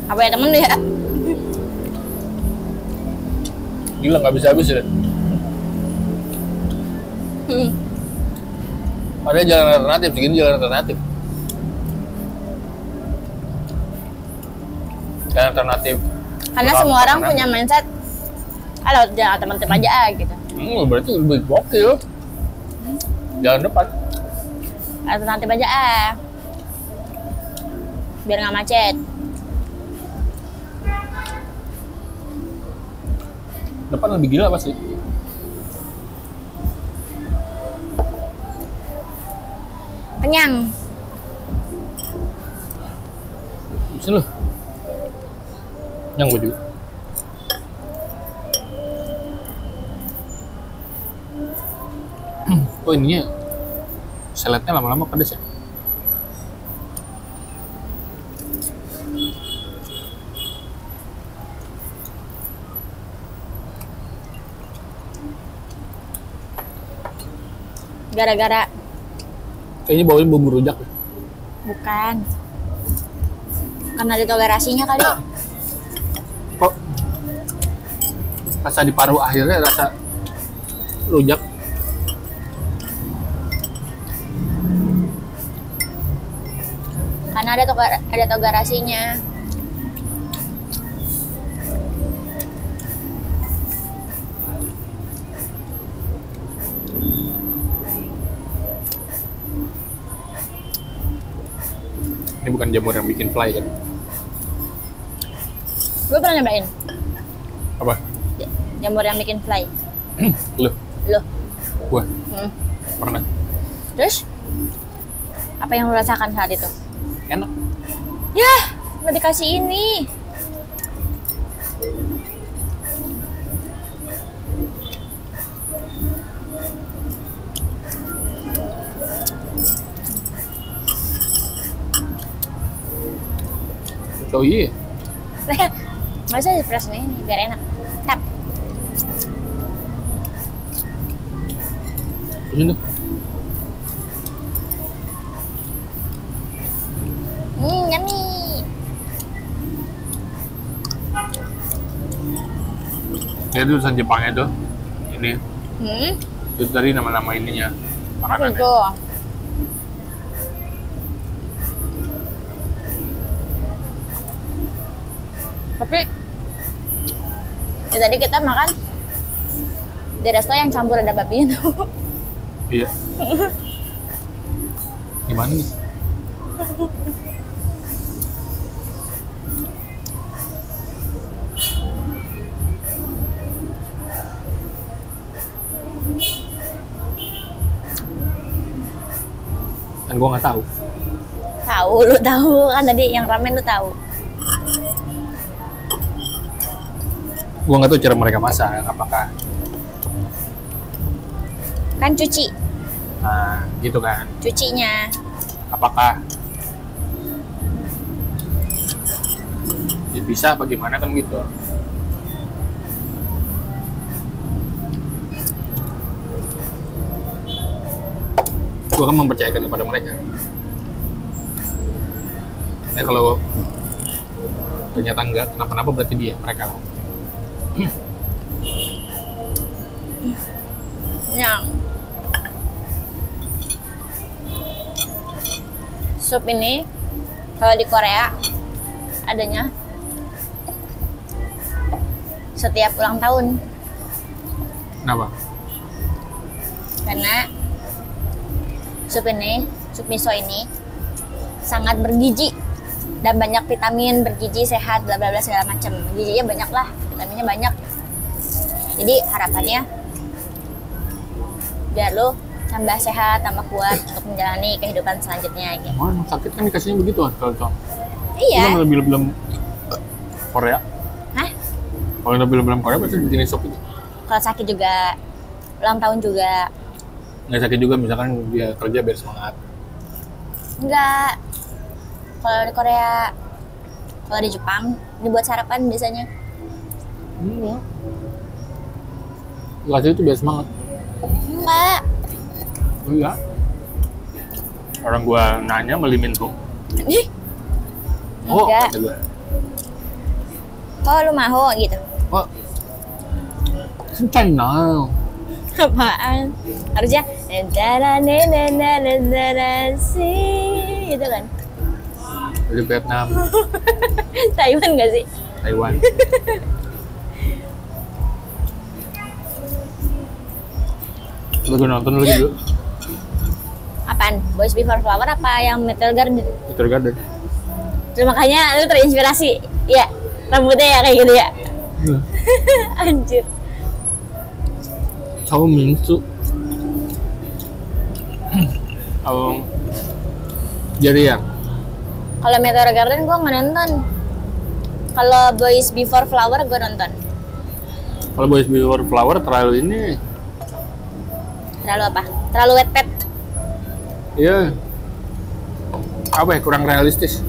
Apa ya temen lu ya? Gila nggak bisa habis ya. Ada jalan alternatif, segini jalan alternatif. Jalan alternatif. Karena semua orang punya mindset, kalau jalan alternatif aja gitu. Berarti lebih gokil. Jalan depan. Alternatif aja biar nggak macet. Depan lebih gila pasti. Kenyang. Bisa lu. Yang gue juga. Oh ininya seletnya lama-lama pedes ya. Gara-gara Kayaknya baunya bumbu rujak. bukan. Karena ada toleransinya kali. Kok rasa di paruh akhirnya rasa rujak. Karena ada toleransinya. Ini bukan jamur yang bikin fly kan? Gue pernah nyobain Apa? jamur yang bikin fly. Lu? Loh. Gua? Hmm. Pernah. Terus apa yang lo rasakan saat itu? Enak. Yah, nggak dikasih ini. Oh iya. Masa di fresh ini biar enak. Tap. Ini tuh. Yummy. Ya tulisan Jepangnya tuh. Ini. Itu tadi nama-nama ininya. Apa Makanannya. itu? Tapi ya tadi kita makan di resto yang campur ada babinya tuh. Iya. Gimana nih? Kan gua nggak tahu. Tahu, lu tahu kan tadi yang ramen lu tahu. Gua nggak tahu cara mereka masak. Apakah Kan cuci, gitu kan? cucinya. Apakah ya bisa apa gimana kan gitu? Gua kan mempercayakan kepada mereka. Ya kalau ternyata enggak, kenapa-napa berarti dia mereka. Yang sup ini kalau di Korea adanya setiap ulang tahun Kenapa? karena sup miso ini sangat bergizi. dan banyak vitamin, bergizi, sehat, bla bla bla segala macam. Gizinya banyak lah, vitaminnya banyak. Jadi harapannya biar lo tambah sehat, tambah kuat untuk menjalani kehidupan selanjutnya gitu. Mana sakit kan dikasihnya begitu kan kalau cowok. Iya. Itu film-film Korea. Hah? Kalau ada film-film Korea pasti jenis sop itu. Kalau sakit juga, ulang tahun juga. Nggak sakit juga misalkan dia kerja biar semangat. Enggak. Kalau di Korea, kalau di Jepang dibuat sarapan biasanya. Kasih itu biar semangat. Enggak. Iya. Orang gua nanya melimin tuh. Oh, Enggak. kata gua. Oh, lu mau gitu. Oh. China. Apaan? Harusnya si gitu kan. Dari Vietnam, Taiwan gak sih? Taiwan. Lu gue nonton lagi dulu. Apaan? Boys Before Flower apa yang Metal Garden? Meteor Garden. Terus makanya lu terinspirasi. Ya, rambutnya ya kayak gitu ya. Anjir. Chao Mingsu. Oh. Jadi ya. Kalau Meteor Garden gua nggak nonton. Kalau Boys Before Flower gua nonton. Kalau Boys Before Flower terlalu ini. Terlalu apa? Terlalu wet pet. Iya. Apa ya, kurang realistis.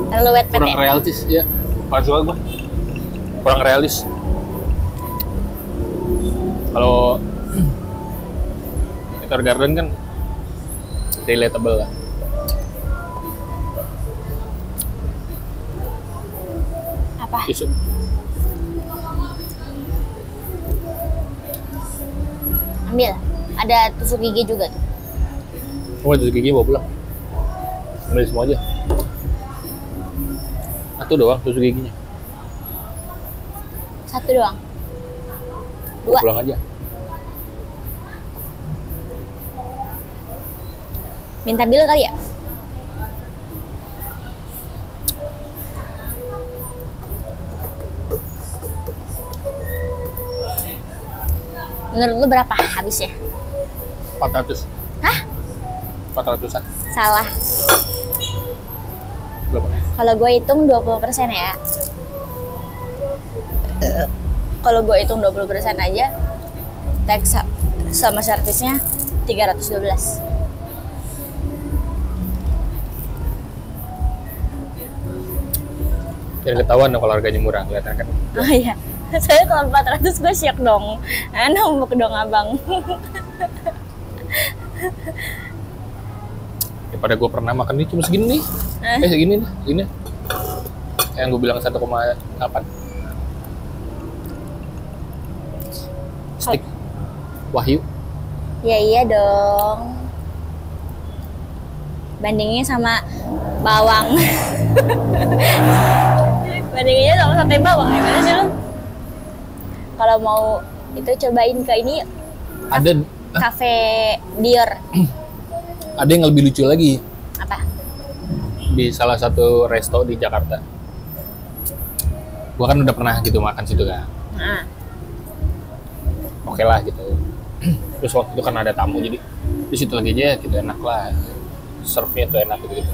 Terlalu wet pet Kurang ya? realistis, ya. Pas suka gua. Kurang realis. Kalau Meteor Garden kan relatable lah. Apa? Isu. Ambil. Ada tusuk gigi juga tuh. Oh, tusuk gigi bawa pulang. Ambil semua aja. Satu doang tusuk giginya. Satu doang. Bawa Dua. pulang aja. Minta bil kali ya? Menurut lu berapa habisnya? 400. Hah? 400-an. Salah. Berapa? Kalau gue hitung 20% ya. Kalau gue hitung 20% aja, tax sama servisnya 312. Jadi ketahuan dong kalau harganya murah, kelihatan kan. Oh iya. Saya kalau 400 gue syok dong. Nambah dong abang. Daripada gue pernah makan ini cuma segini nih. Segini nih, ini. Yang gue bilang 1,8. Stick Wahyu. Ya iya dong. Bandingnya sama bawang. Bandinginnya sama sate bawang, gimana sih lu? Kalau mau itu cobain ke ini Ada Cafe Dior. ada yang lebih lucu lagi Apa? di salah satu resto di Jakarta. Gua kan udah pernah gitu makan situ kan. Nah, Oke lah gitu. Terus waktu itu kan ada tamu jadi di situ lagi aja gitu, enak lah. Serve-nya tuh enak gitu.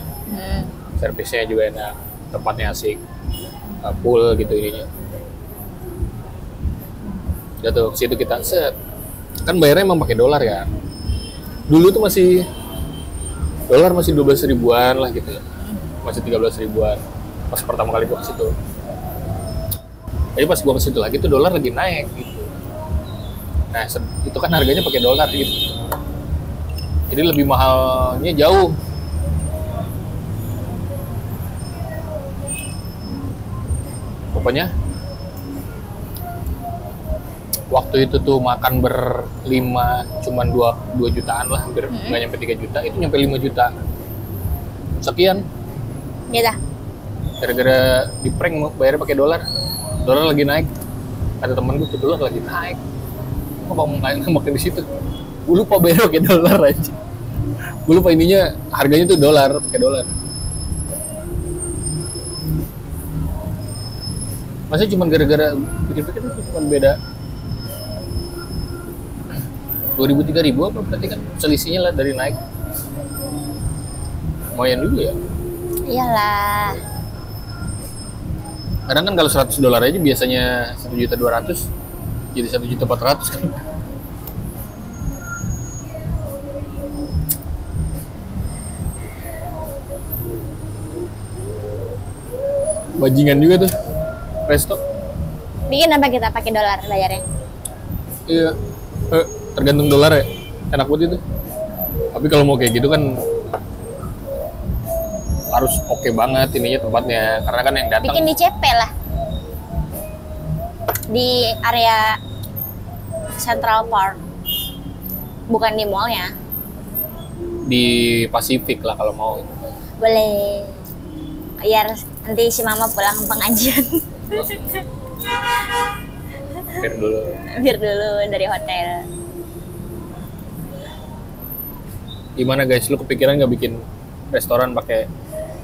Servisnya juga enak, tempatnya asik. Pool gitu ininya. Udah tuh situ kita set. Kan bayarnya emang pakai dolar ya. Dulu tuh masih dolar masih 12 ribuan lah gitu ya. Masih 13 ribuan pas pertama kali gua ke situ. Jadi pas gua ke situ lagi tuh dolar lagi naik gitu. Nah, itu kan harganya pakai dolar gitu. Jadi lebih mahalnya jauh. Pokoknya waktu itu tuh makan berlima cuman 2 jutaan lah, hampir nggak nyampe 3 juta, itu nyampe 5 juta sekian. ya dah. Gara-gara di prank bayarnya pakai dolar. Dolar lagi naik. Ada temen gue tuh dolar lagi naik. Kok mau makan di situ? Gue lupa bayar pakai dolar aja. Gue lupa ininya harganya tuh dolar, pakai dolar. Masa cuma gara-gara pikir-pikir itu cuma beda 2.000 3.000 apa berarti kan selisihnya lah dari naik. Lumayan dulu ya. Iyalah. Kadang kan kalau $100 aja biasanya 1.200.000 jadi 1.400.000 kan. Bajingan juga tuh resto. Bikin apa kita pakai dolar bayarnya? Iya, tergantung dolar ya. Enak banget itu. Tapi kalau mau kayak gitu kan harus oke banget ininya tempatnya, karena kan yang datang Bikin di CP lah. Di area Central Park. Bukan di mallnya. di Pasifik lah kalau mau. Boleh. Biar nanti si mama pulang pengajian. Biar dulu. Biar dulu dari hotel. Gimana guys, lu kepikiran nggak bikin restoran pakai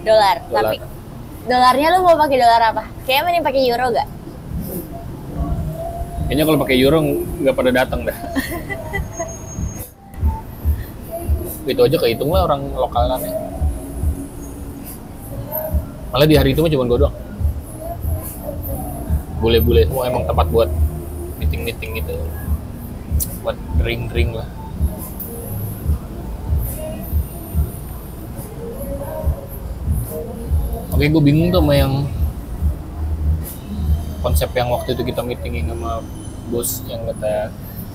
Dolar. Dolar. Tapi dolarnya lu mau pakai dolar apa? Kayaknya mending pakai euro gak? Kayaknya kalau pakai euro nggak pada datang dah. Itu aja kehitung lah orang lokalannya. Malah di hari itu mah cuma gue doang. Bule-bule semua emang tempat buat meeting-meeting gitu. Buat drink-drink lah. Oke, gue bingung tuh sama yang konsep yang waktu itu kita meeting sama bos yang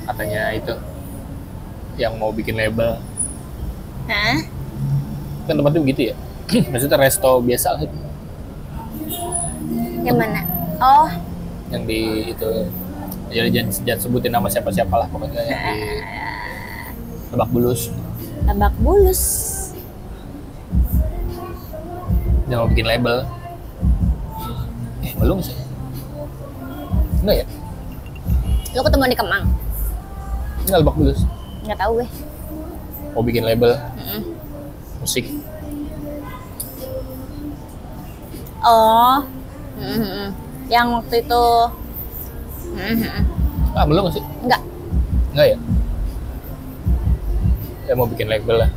katanya itu yang mau bikin label. Hah? Kan tempatnya begitu ya. Maksudnya resto biasa lah itu. Yang mana? Oh, Yang di itu ya jangan sebutin nama siapa-siapa lah pokoknya yang di Lebak Bulus. Lebak Bulus. Dia mau bikin label. Belum sih. Enggak ya? Lu ketemu di Kemang? Enggak, Lebak Bulus. Nggak tahu gue. Mau bikin label Mm-mm. musik. Oh, mm-mm. Yang waktu itu, mm-mm. Belum sih? Enggak. Enggak ya? Dia mau bikin label lah.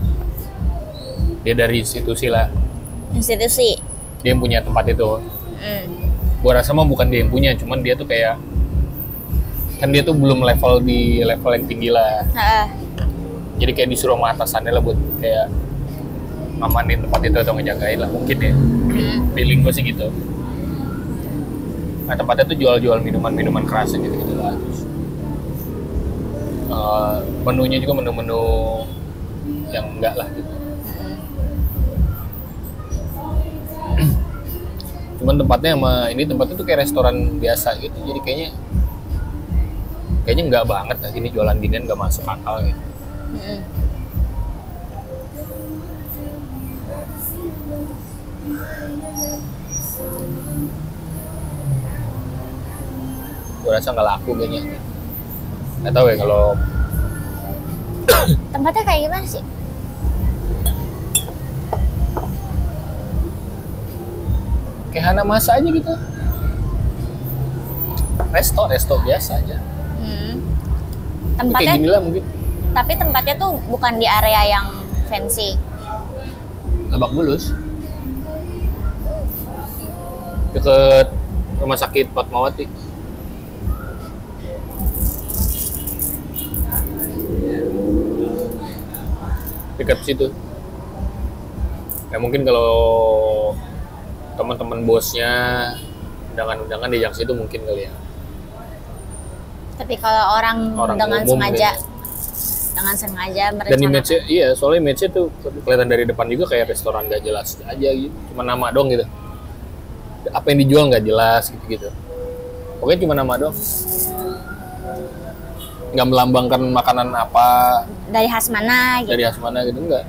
Dia dari institusi lah. Institusi. Dia yang punya tempat itu. Gua rasa mah bukan dia yang punya, cuman dia tuh kayak kan dia tuh belum level di level yang tinggi lah. Heeh. Jadi kayak disuruh sama atasannya lah buat kayak ngamanin tempat itu atau ngejagain lah mungkin ya. Feeling gue sih gitu. Nah tempatnya tuh jual-jual minuman-minuman keras gitu-gitu lah. Terus, menunya juga menu-menu yang enggak lah gitu. Cuman tempatnya tempatnya tuh kayak restoran biasa gitu. Jadi kayaknya enggak banget lah gini jualan ginian enggak masuk akal gitu. Gue rasa nggak laku kayaknya. Nggak tahu ya kalau Tempatnya kayak gimana sih? kayak Hanamasa aja gitu. Resto biasa aja. Kayak Tempatnya, gini lah mungkin. tapi tempatnya tuh bukan di area yang fancy. Lebak Bulus. Deket rumah sakit Fatmawati. Dekat situ. Ya mungkin kalau teman-teman bosnya undangan diajak situ mungkin kali ya. Tapi kalau orang dengan umum sengaja, kayaknya. dengan sengaja Dan merencanakan. image-nya, iya soalnya image-nya tuh kelihatan dari depan juga kayak restoran gak jelas aja gitu. Cuma nama dong gitu. Apa yang dijual gak jelas gitu-gitu. Pokoknya cuma nama dong. Nggak melambangkan makanan apa Dari khas mana gitu. dari khas mana gitu, enggak.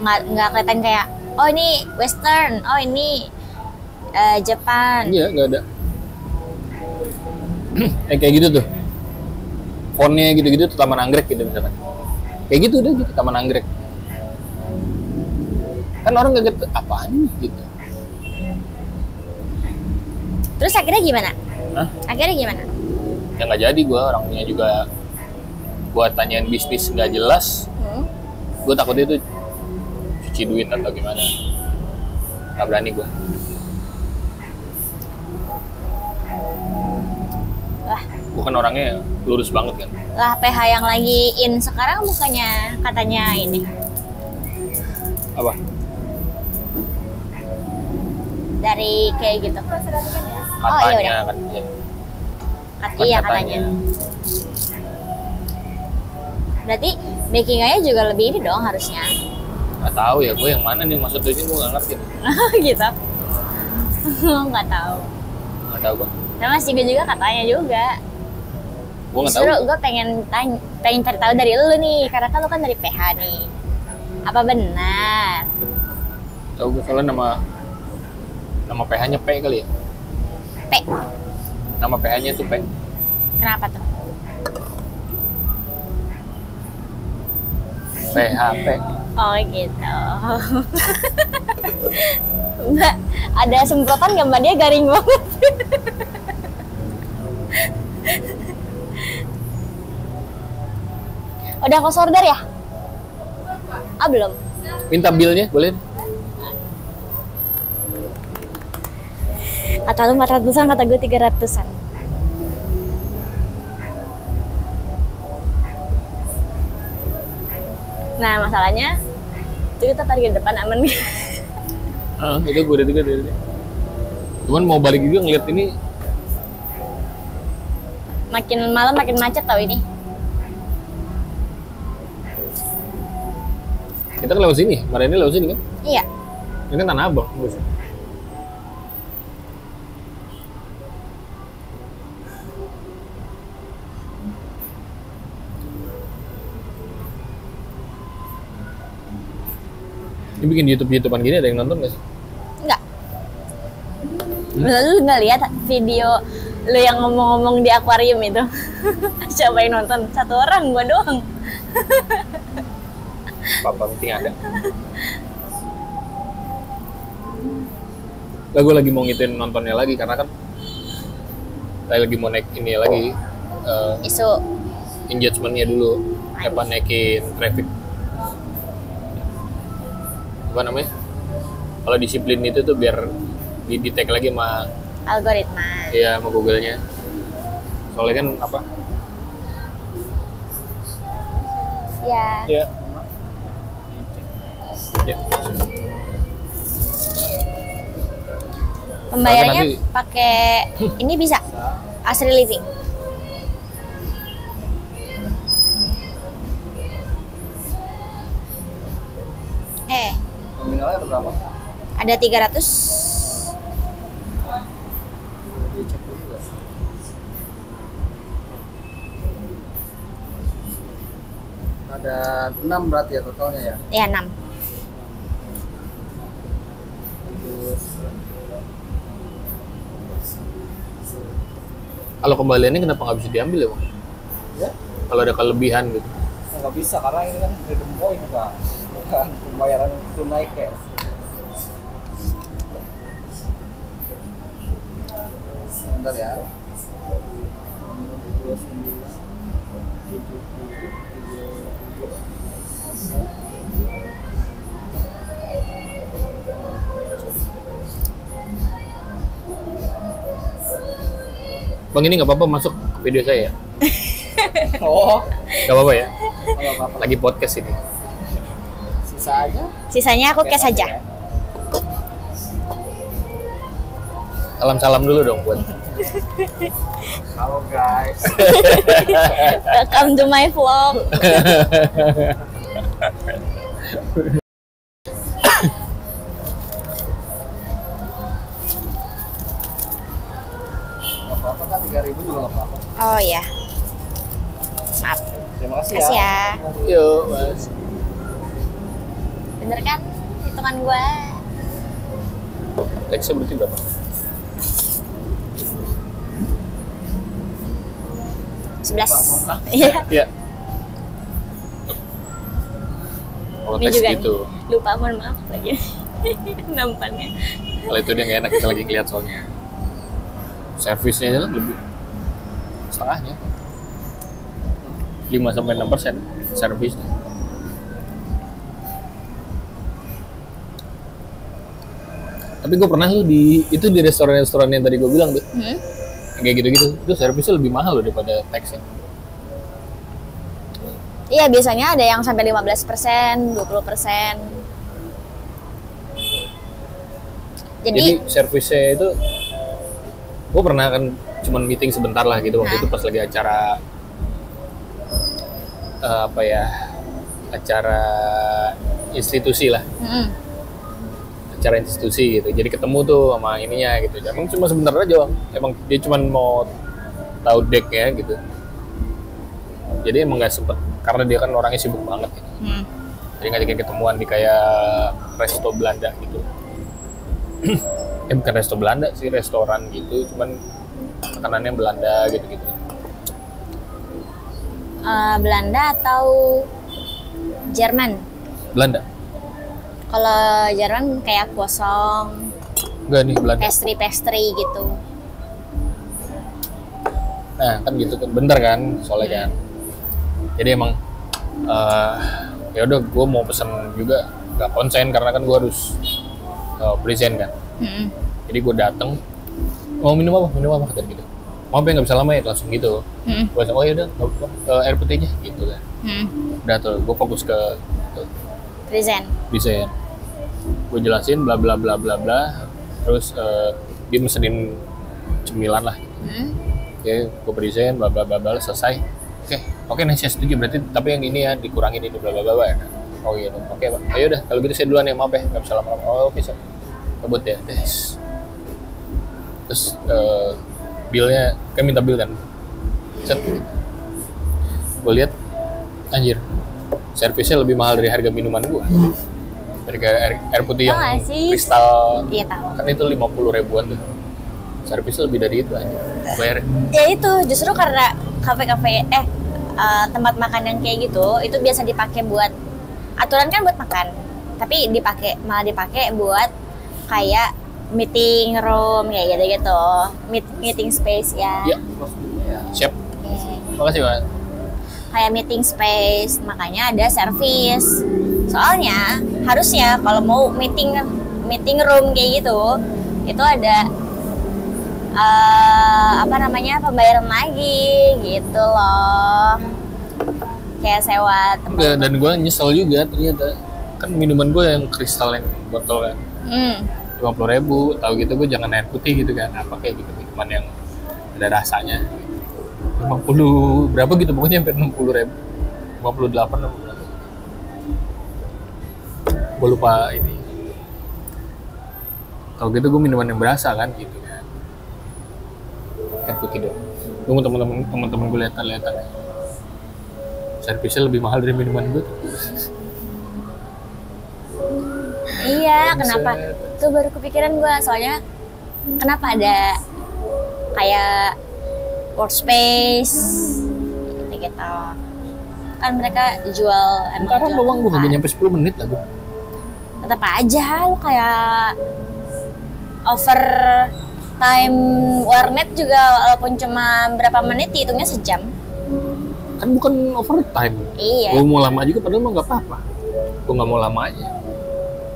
Nggak kelihatan kayak, oh ini Western, oh ini Jepang. Iya, nggak ada. Kayak gitu tuh. Fontnya gitu-gitu tuh Taman Anggrek gitu misalkan. Kayak gitu deh gitu, Taman Anggrek. Kan orang kaget, apaan nih gitu. Terus akhirnya gimana? Hah? Akhirnya gimana? Ya nggak jadi, gue orangnya juga buat tanyain bisnis nggak jelas. Gue takutnya itu cuci duit atau gimana, nggak berani gue. Lah, Bukan orangnya lurus banget kan. lah PH yang lagi in sekarang bukannya katanya ini Apa? dari kayak gitu. Oh iya udah. Katanya kan. Ya. Iya katanya. Berarti backingannya juga lebih ini dong harusnya. Nggak tahu ya, gue yang mana nih maksudnya ini gue nggak ngerti. Gitu. Nggak tahu. Nggak tahu gue. Sama sih gue juga katanya juga. Gue nggak tahu. Justru gue pengen cari tahu dari lu nih, karena kan lu kan dari PH nih. Apa benar? Tahu gue soalnya nama PH-nya P kali ya. P. Nama PH-nya tuh P. Kenapa tuh? PHP. Oh gitu. Mbak, ada semprotan gambar dia garing banget. Udah close order ya? Ah belum. Minta bill-nya boleh? Kata lu 400-an, kata gue 300-an. Nah masalahnya itu kita tarik ke depan aman. Itu gue udah juga dari. Cuman mau balik juga ngeliat ini. Makin malam makin macet tau ini. Kita kan lewat sini, ini lewat sini kan? Iya. Ini kan Tanah Abang. Ini bikin YouTube-YouTubean gini ada yang nonton gak sih? Enggak. Lu nggak lihat video lu yang ngomong-ngomong di akuarium itu? Siapa yang nonton? Satu orang, gua doang. Apa penting ada. Lah gue lagi mau ngituin nontonnya lagi karena kan saya lagi mau naik ini lagi Isu. engagement-nya dulu, apa naikin traffic. Apa namanya? Kalau disiplin itu tuh biar di-detect lagi sama Algoritma. ya sama Google-nya. Soalnya kan apa? Ya. Ya. Ya. Pembayarannya Nanti- pakai ini bisa Asri Living. Nominalnya berapa? Ada 300. Dicek dulu ya. Ada 6 berarti ya totalnya ya? Ya 6. Terus Kalau kembaliannya kenapa nggak bisa diambil ya, Bang? ya Kalau ada kelebihan gitu. nggak bisa karena ini kan freedom point kan, bukan pembayaran tunai cash. Sebentar ya. 29, 70, 30. Bang, ini nggak apa-apa masuk ke video saya ya? Oh, Nggak apa-apa ya? nggak apa-apa. Lagi podcast ini. Sisa aja. Sisanya aku cash aja. ya. Salam-salam dulu dong buat. Halo guys. Welcome to my vlog. Nggak apa-apa kan 3.000 juga nggak apa-apa. Oh ya. Maaf. Terima kasih Kasih ya. ya. Yuk, Mas. Bener kan hitungan gua? Teksnya berarti berapa? Sebelas. Iya. Iya. Kalau Ini teks juga gitu. nih. Lupa, mohon maaf lagi. Nampannya. Kalau itu dia nggak enak, kita lagi ngeliat soalnya. servisnya itu lebih setengahnya 5-6% servisnya. Tapi gue pernah tuh di restoran yang tadi gue bilang tuh, kayak gitu-gitu, itu servisnya lebih mahal loh daripada taxnya. Iya, biasanya ada yang sampai 15%, 20%. Jadi servisnya itu, gue pernah kan cuman meeting sebentar lah gitu waktu itu pas lagi acara acara institusi lah. Acara institusi gitu, jadi ketemu tuh sama ininya gitu. Emang cuma sebentar aja bang, emang dia cuma mau tahu decknya gitu. Jadi emang nggak sempet, karena dia kan orangnya sibuk banget gitu. Jadi ngajakin ketemuan di kayak resto Belanda gitu. Bukan resto Belanda sih, restoran gitu, cuman makanannya Belanda gitu-gitu. Belanda atau Jerman? Belanda. Kalau Jerman kayak kosong, Enggak nih, Belanda. pastry gitu. Nah kan gitu kan, bener kan soalnya kan. Jadi emang ya udah gue mau pesen juga nggak konsen karena kan gue harus present kan. Jadi gue dateng, mau minum apa kata gitu. Mau nggak bisa lama ya, langsung gitu. Gue bilang, oh ya udah air putihnya gitu kan. Udah tuh gue fokus ke Present. Gue jelasin bla bla bla bla bla, terus dia mesenin cemilan lah. Oke, gue present bla bla bla bla, selesai. Oke, nah saya setuju, berarti tapi yang ini ya dikurangin ini bla bla bla bla. Oh iya, oke Pak. Ayo udah, kalau gitu saya duluan ya, maaf ya, nggak bisa lama-lama. Oh oke, siap. Kebut ya, terus billnya, kan minta bill kan. Set. Gue lihat, anjir, servisnya lebih mahal dari harga minuman gue. Harga air putih yang kristal, iya tahu. kan itu 50 ribuan tuh. Servisnya lebih dari itu aja. Bayar. Ya itu justru karena kafe-kafe tempat makan yang kayak gitu itu biasa dipakai buat aturan kan buat makan, tapi malah dipakai buat kayak meeting room kayak gitu, meeting space ya. Iya. Siap. Makasih Pak. Kayak meeting space, makanya ada service. Soalnya harusnya kalau mau meeting room kayak gitu, itu ada pembayaran lagi gitu loh, kayak sewa tempat. Dan gue nyesel juga ternyata, kan minuman gue yang kristal yang botol kan 50.000, tahu gitu gue jangan air putih gitu kan, apa kayak gitu minuman yang ada rasanya 50 berapa gitu, pokoknya hampir 60.000, 58 gue lupa ini. Tahu gitu gue minuman yang berasa kan gitu kan, air putih dong. Tunggu teman-teman gue lihat servisnya lebih mahal dari minuman gue. Iya, kenapa? Itu baru kepikiran gue, soalnya kenapa ada kayak workspace gitu. Kan mereka jual Karena doang gue kagak nyampe 10 menit lah gue. Tetap aja lu kayak over time warnet juga, walaupun cuma berapa menit hitungnya sejam. Kan bukan overtime. Iya. Gue mau lama juga padahal mah nggak apa-apa. Gue nggak mau lama aja.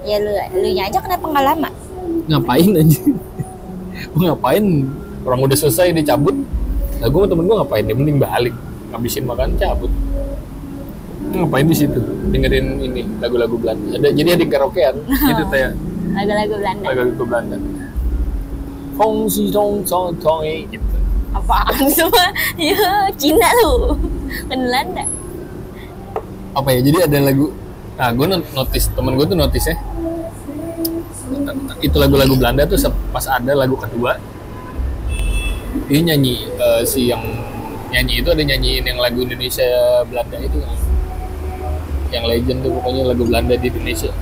Ya lu nya aja kenapa nggak lama? Ngapain aja? Gue ngapain? Orang udah selesai dia cabut. Lah gue sama temen gue ngapain? Dia mending balik, ngabisin makan cabut. Ngapain di situ? Dengerin ini lagu-lagu Belanda. Jadi ada karaokean gitu kayak lagu-lagu Belanda. Lagu-lagu Belanda. Hong si tong tong tong gitu. Apaan semua? Ya Cina lu, kan Belanda. Apa ya? Jadi ada lagu. Nah, gue notice, temen gue tuh notice ya. Itu lagu-lagu Belanda tuh pas ada lagu kedua, dia nyanyi, si yang nyanyi itu ada nyanyiin yang lagu Indonesia Belanda itu, yang legend tuh pokoknya lagu Belanda di Indonesia.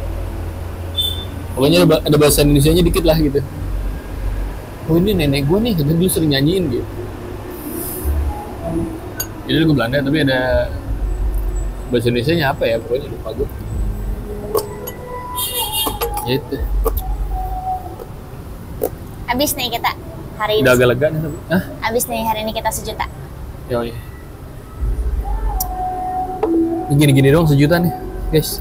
Pokoknya ada bahasa Indonesianya dikit lah gitu. Oh ini nenek gue nih, dulu sering nyanyiin gitu. Jadi lagu Belanda tapi ada bahasa Indonesianya apa ya, pokoknya lupa gue. Gitu. Habis nih kita hari ini. Udah agak lega nih tapi. Hah? Abis nih hari ini kita 1 juta. Yoi. Ini gini-gini doang 1 juta nih, guys.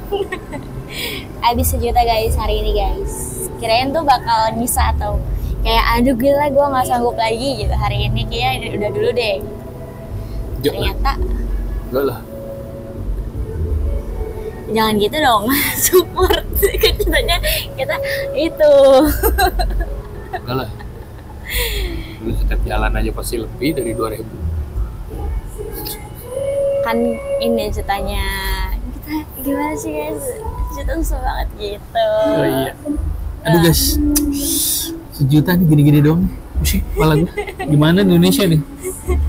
Abis 1 juta guys hari ini guys. Kirain tuh bakal bisa atau kayak aduh gila gue nggak sanggup lagi gitu hari ini kayak udah dulu deh. Ternyata enggak lah. jangan gitu dong support katanya kita itu. Enggak lah. Dulu setiap jalan aja pasti lebih dari 2.000. Kan ini ceritanya kita gimana sih guys, cerita susah banget gitu. Oh iya. Aduh guys, 1 juta nih gini-gini doang nih. Pusing kepala gue. Gimana Indonesia nih?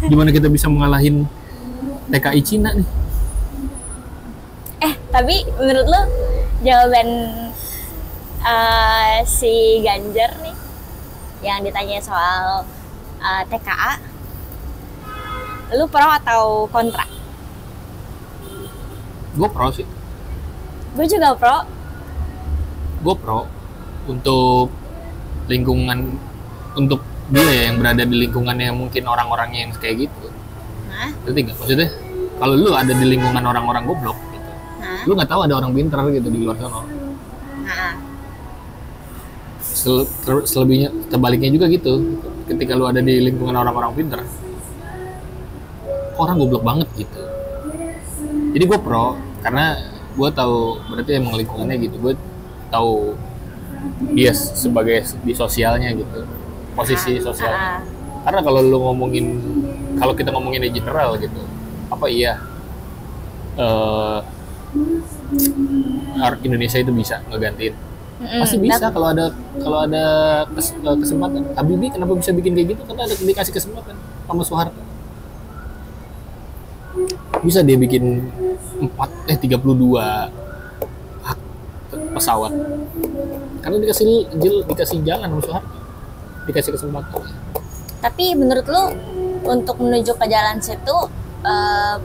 Gimana kita bisa mengalahin TKI Cina nih? Tapi menurut lo jawaban si Ganjar nih yang ditanya soal TKA, lu pro atau kontra? Gue pro sih. Gue juga pro. Gue pro untuk lingkungan, untuk dia ya yang berada di lingkungannya mungkin orang-orangnya yang kayak gitu. Hah? Ngerti nggak? Maksudnya kalau lu ada di lingkungan orang-orang goblok gitu, Hah? lu nggak tahu ada orang pintar gitu di luar sana. Nah, Selebihnya, terbaliknya juga gitu. Ketika lu ada di lingkungan orang-orang pintar, orang goblok banget gitu. Jadi gue pro karena gue tahu berarti emang lingkungannya gitu. Gue tahu dia sebagai di sosialnya gitu, posisi sosialnya. Karena kalau lu ngomongin, kalau kita ngomongin di general gitu, apa iya Indonesia itu bisa ngegantiin? Pasti bisa kalau ada kesempatan. Habibie kenapa bisa bikin kayak gitu? Karena ada dikasih kesempatan sama Soeharto. Bisa dia bikin 32 hak pesawat. Karena dikasih jalan sama Soeharto. Dikasih kesempatan. tapi menurut lu untuk menuju ke jalan situ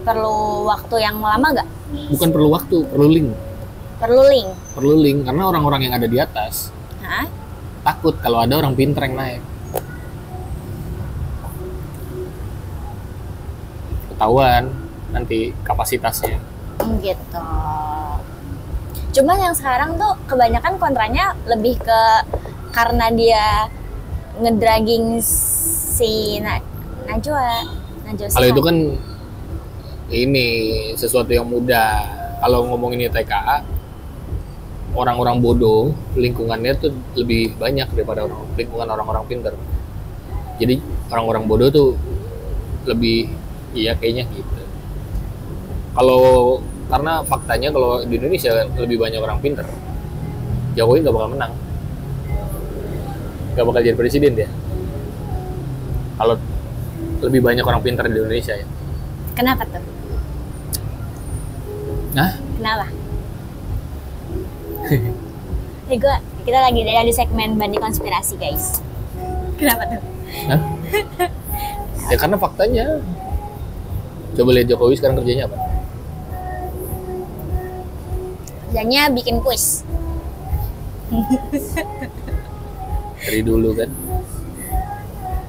perlu waktu yang lama gak? Bukan perlu waktu, perlu link. Perlu link? Perlu link karena orang-orang yang ada di atas Hah? takut kalau ada orang pintar yang naik. Ketahuan nanti kapasitasnya. Gitu. Cuman yang sekarang tuh kebanyakan kontranya lebih ke karena dia ngedragging si Najwa Kalau itu kan ini sesuatu yang mudah. Kalau ngomongin TKA, orang-orang bodoh lingkungannya tuh lebih banyak daripada lingkungan orang-orang pintar. Jadi orang-orang bodoh tuh lebih, iya kayaknya gitu. Kalau karena faktanya kalau di Indonesia lebih banyak orang pintar, Jokowi nggak bakal menang, nggak bakal jadi presiden dia. Kalau lebih banyak orang pintar di Indonesia ya. Kenapa tuh? Nah, Kenapa? Kita lagi ada di segmen Bandi Konspirasi guys. Kenapa tuh? nah, ya karena faktanya. Coba lihat Jokowi sekarang kerjanya apa? Kerjanya bikin kuis. Dari dulu kan.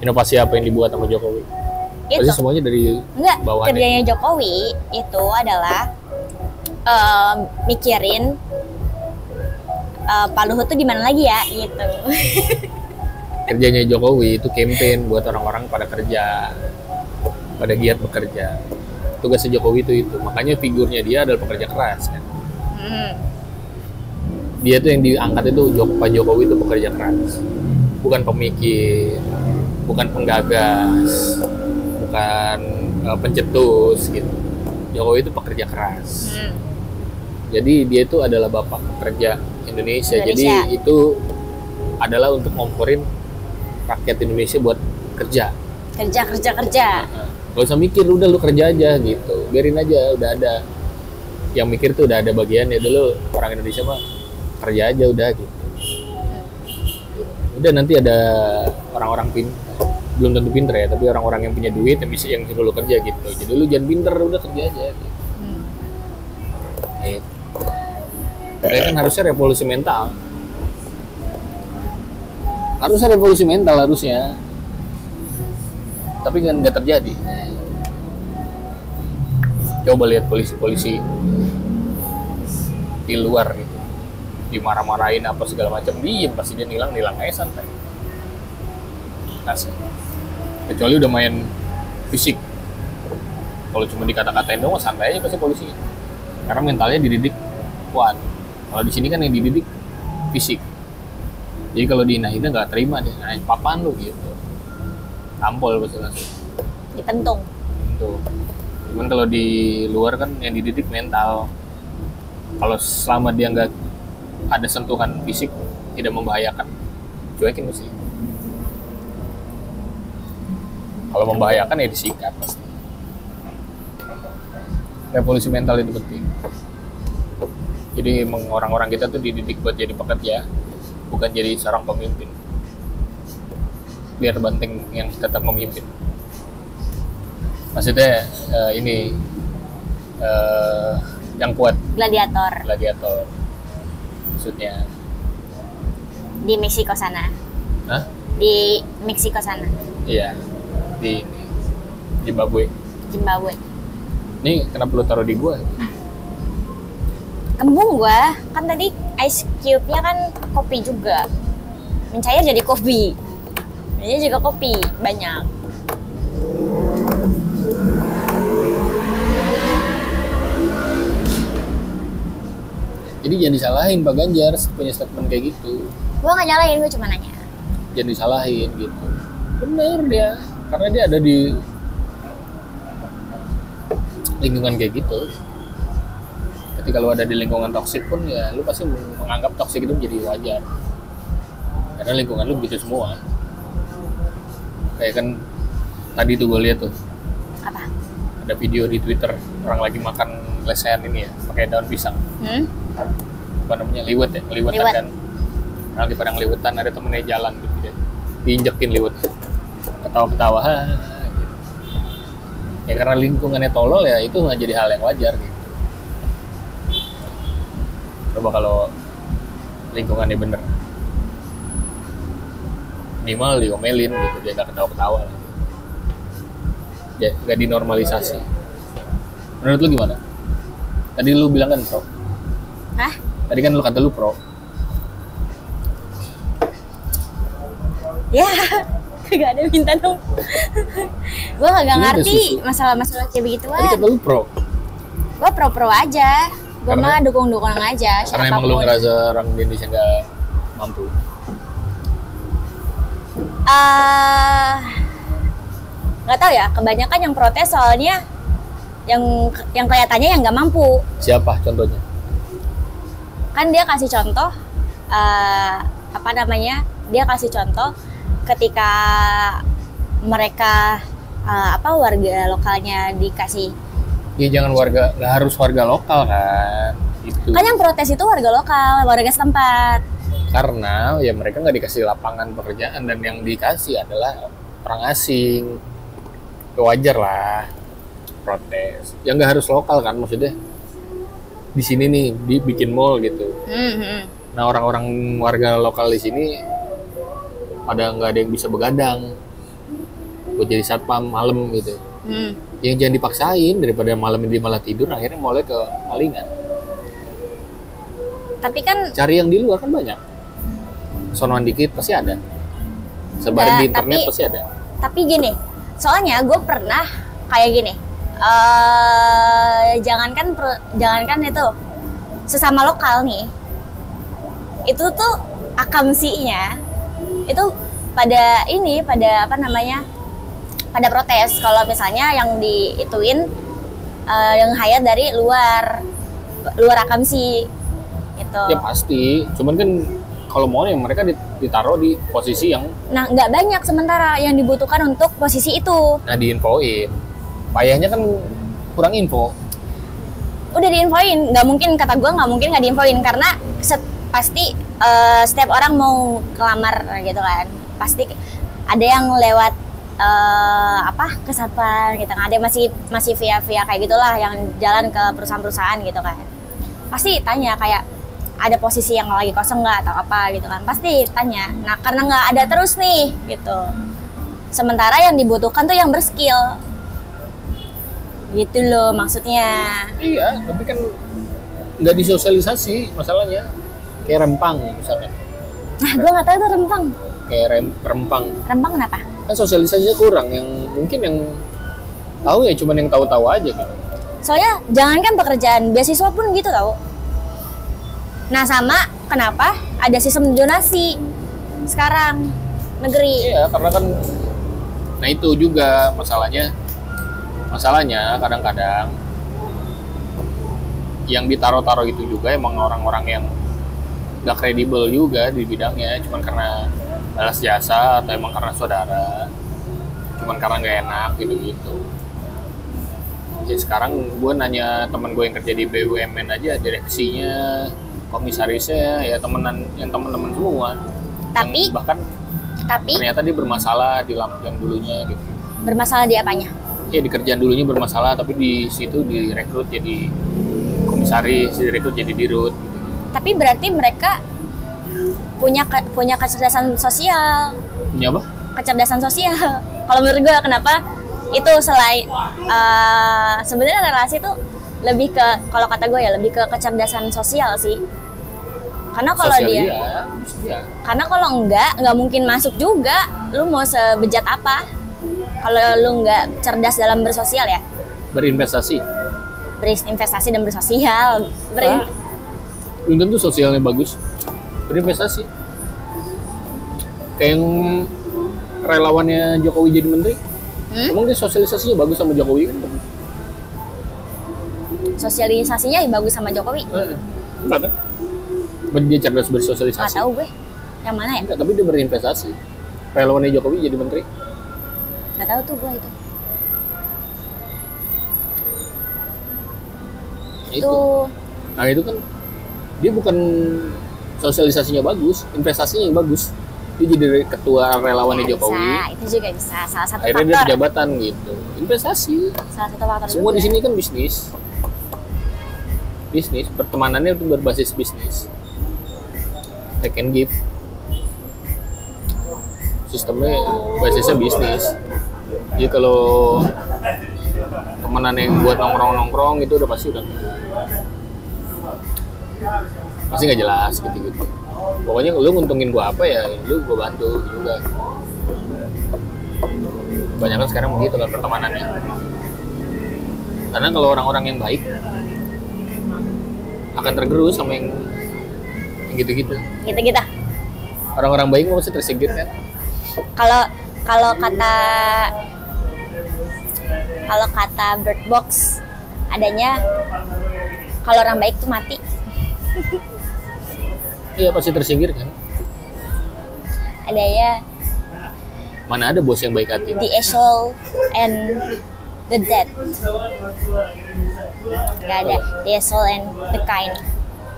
Inovasi apa yang dibuat sama Jokowi? Itu. Pasti semuanya dari Enggak, bawahannya. kerjanya Jokowi itu adalah mikirin Pak Luhut tuh di mana lagi ya gitu. Kerjanya Jokowi itu campaign buat orang-orang pada kerja, pada giat bekerja. Tugasnya Jokowi itu. Makanya figurnya dia adalah pekerja keras kan. Dia tuh yang diangkat itu Pak Jokowi itu pekerja keras, bukan pemikir, bukan penggagas, bukan pencetus gitu. Jokowi itu pekerja keras. Jadi dia itu adalah bapak pekerja Indonesia. Jadi itu adalah untuk ngomporin rakyat Indonesia buat kerja. Kerja. Gak usah mikir, udah lu kerja aja gitu. Biarin aja, udah ada. Yang mikir tuh udah ada bagiannya. Dulu orang Indonesia mah kerja aja udah gitu. Udah nanti ada orang-orang belum tentu pinter ya, tapi orang-orang yang punya duit yang bisa yang suruh lu kerja gitu. Jadi lu jangan pinter, udah kerja aja gitu. Gitu. Kayak kan harusnya revolusi mental. Harusnya. tapi kan nggak terjadi. Coba lihat polisi-polisi di luar gitu, dimarah-marahin apa segala macam, diem, pasti dia nilang aja santai. Asik. Kecuali udah main fisik. Kalau cuma dikata-katain doang santai aja pasti polisi. Karena mentalnya dididik kuat. Kalau di sini kan yang dididik fisik. Jadi kalau dihina-hina nggak terima dia, nah papan lu gitu. Tampol pasti langsung. Dipentung. Tuh. Cuman kalau di luar kan yang dididik mental. Kalau selama dia nggak ada sentuhan fisik, tidak membahayakan, cuekin mesti. Kalau membahayakan ya disikat pasti. Revolusi mental itu penting. Jadi orang-orang kita tuh dididik buat jadi pekerja, bukan jadi seorang pemimpin. Biar Banteng yang tetap memimpin. Maksudnya ini yang kuat. Gladiator. Maksudnya Di Meksiko sana. Hah? Di Meksiko sana. Iya, di Zimbabwe. Ini kenapa lu taruh di gua? Kembung gua, kan tadi ice cube-nya kan kopi juga. Mencair jadi kopi. Ini juga kopi, banyak. Jadi jangan disalahin Pak Ganjar punya statement kayak gitu. Gua nggak nyalain, gua cuma nanya. Jangan disalahin gitu. Bener dia, karena dia ada di lingkungan kayak gitu. Ketika lu ada di lingkungan toksik pun ya lu pasti menganggap toksik itu menjadi wajar. Karena lingkungan lu begitu semua. Kayak kan tadi tuh gue lihat tuh. Apa? Ada video di Twitter orang lagi makan lesehan ini ya, pakai daun pisang. Apa namanya? Liwet ya, liwetan Liwet. kan. Nah, di padang liwetan ada temennya jalan gitu dia. Diinjekin liwet. Ketawa-ketawa. Gitu. Ya karena lingkungannya tolol ya itu nggak jadi hal yang wajar gitu. Coba kalau lingkungannya bener, minimal diomelin gitu, dia nggak ketawa-ketawa, dia nggak dinormalisasi. Menurut lu gimana? Tadi lu bilang kan pro. Hah? Tadi kan lu kata lu pro. Ya, kagak ada minta dong. Gua kagak Ini ada ngerti susu. masalah-masalah kayak Tadi begituan. kata lu pro. Gua pro-pro aja. Gua Karena- mah dukung-dukung aja. Karena emang lu ngerasa orang Indonesia nggak mampu. Nggak tahu ya, kebanyakan yang protes soalnya yang kelihatannya yang nggak mampu. Siapa contohnya? Kan dia kasih contoh apa namanya, dia kasih contoh ketika mereka warga lokalnya dikasih, Ya jangan warga, nggak harus warga lokal kan. Itu. kan yang protes itu warga lokal, warga setempat. Karena ya mereka nggak dikasih lapangan pekerjaan dan yang dikasih adalah orang asing. Ya wajar lah protes. Ya nggak harus lokal kan, maksudnya di sini nih bikin mall gitu. Nah orang-orang warga lokal di sini pada nggak ada yang bisa begadang buat jadi satpam malam gitu. Yang jangan dipaksain, daripada malam ini malah tidur akhirnya mulai ke malingan. Tapi kan Cari yang di luar kan banyak. Sonoan dikit pasti ada. Sebarin Nggak, di internet tapi- pasti ada. tapi gini, soalnya gue pernah kayak gini, jangankan itu sesama lokal nih, itu tuh akamsinya itu pada pada protes kalau misalnya yang diituin yang hire dari luar akamsi gitu. Ya pasti. Cuman kan kalau mau yang mereka ditaruh di posisi yang Nah, nggak banyak sementara yang dibutuhkan untuk posisi itu. diinfoin. Payahnya kan kurang info. Udah diinfoin, nggak mungkin, kata gue nggak mungkin nggak diinfoin karena pasti setiap orang mau kelamar gitu kan, pasti ada yang lewat ke satpam gitu kan, ada masih via kayak gitulah yang jalan ke perusahaan-perusahaan gitu kan, pasti tanya kayak ada posisi yang lagi kosong nggak atau apa gitu kan, pasti tanya. Nah karena nggak ada terus nih gitu, Sementara yang dibutuhkan tuh yang berskill. Gitu loh maksudnya. Iya, tapi kan nggak disosialisasi masalahnya. Kayak rempang misalkan. Nah, gue nggak tahu itu rempang. Kayak rempang. Rempang kenapa? Kan sosialisasinya kurang. Yang mungkin yang tahu ya cuman yang tahu-tahu aja gitu. Soalnya jangankan pekerjaan, beasiswa pun gitu tau. Nah sama kenapa ada sistem donasi sekarang negeri. Iya, karena kan nah itu juga masalahnya kadang-kadang yang ditaruh-taruh itu juga emang orang-orang yang nggak kredibel juga di bidangnya, cuman karena balas jasa atau emang karena saudara, cuman karena nggak enak gitu-gitu. Jadi sekarang gue nanya teman gue yang kerja di BUMN aja, direksinya, komisarisnya, ya teman-teman semua. Tapi yang bahkan ternyata dia bermasalah di yang dulunya gitu. Bermasalah di apanya? Ya di kerjaan dulunya bermasalah, tapi di situ direkrut jadi komisaris, direkrut jadi dirut. Gitu. Tapi berarti mereka punya kecerdasan sosial. Punya apa? Kecerdasan sosial. Kalau menurut gue kenapa itu selain sebenarnya relasi itu lebih ke, kalau kata gue ya lebih ke kecerdasan sosial sih. Karena kalau karena kalau nggak mungkin masuk juga. Lu mau sebejat apa? Kalau lu nggak cerdas dalam bersosial ya. Berinvestasi Dan bersosial. Belum tentu sosialnya bagus. Berinvestasi. Kayak yang relawannya Jokowi jadi menteri. Emang dia sosialisasinya bagus sama Jokowi kan? Sosialisasinya bagus sama Jokowi? Enggak kan? Dia cerdas bersosialisasi. Nggak tahu gue. Yang mana ya? Enggak, tapi dia berinvestasi. Relawannya Jokowi jadi menteri. Nggak tahu tuh gue itu. Itu. Nah itu kan dia bukan sosialisasinya bagus, investasinya yang bagus. Dia jadi ketua relawannya Jokowi. Bisa, itu juga bisa. Salah satu akhirnya faktor. dia jabatan gitu. Investasi. Salah satu faktor Semua juga. di sini kan bisnis. Pertemanannya itu berbasis bisnis. Take and give. Sistemnya basisnya bisnis. Jadi kalau temenan yang buat nongkrong itu udah pasti nggak jelas gitu. Pokoknya lu nguntungin gua apa ya, lu gua bantu juga. Banyak kan sekarang begitu kan pertemanannya. Karena kalau orang-orang yang baik akan tergerus sama yang gitu-gitu. Gitu-gitu. Orang-orang baik mesti tersingkir kan. Kalau kata Bird Box adanya kalau orang baik tuh mati. Iya pasti tersingkir kan. Adanya Mana ada bos yang baik hati? the asshole and the dead. Gak ada the asshole and the kind.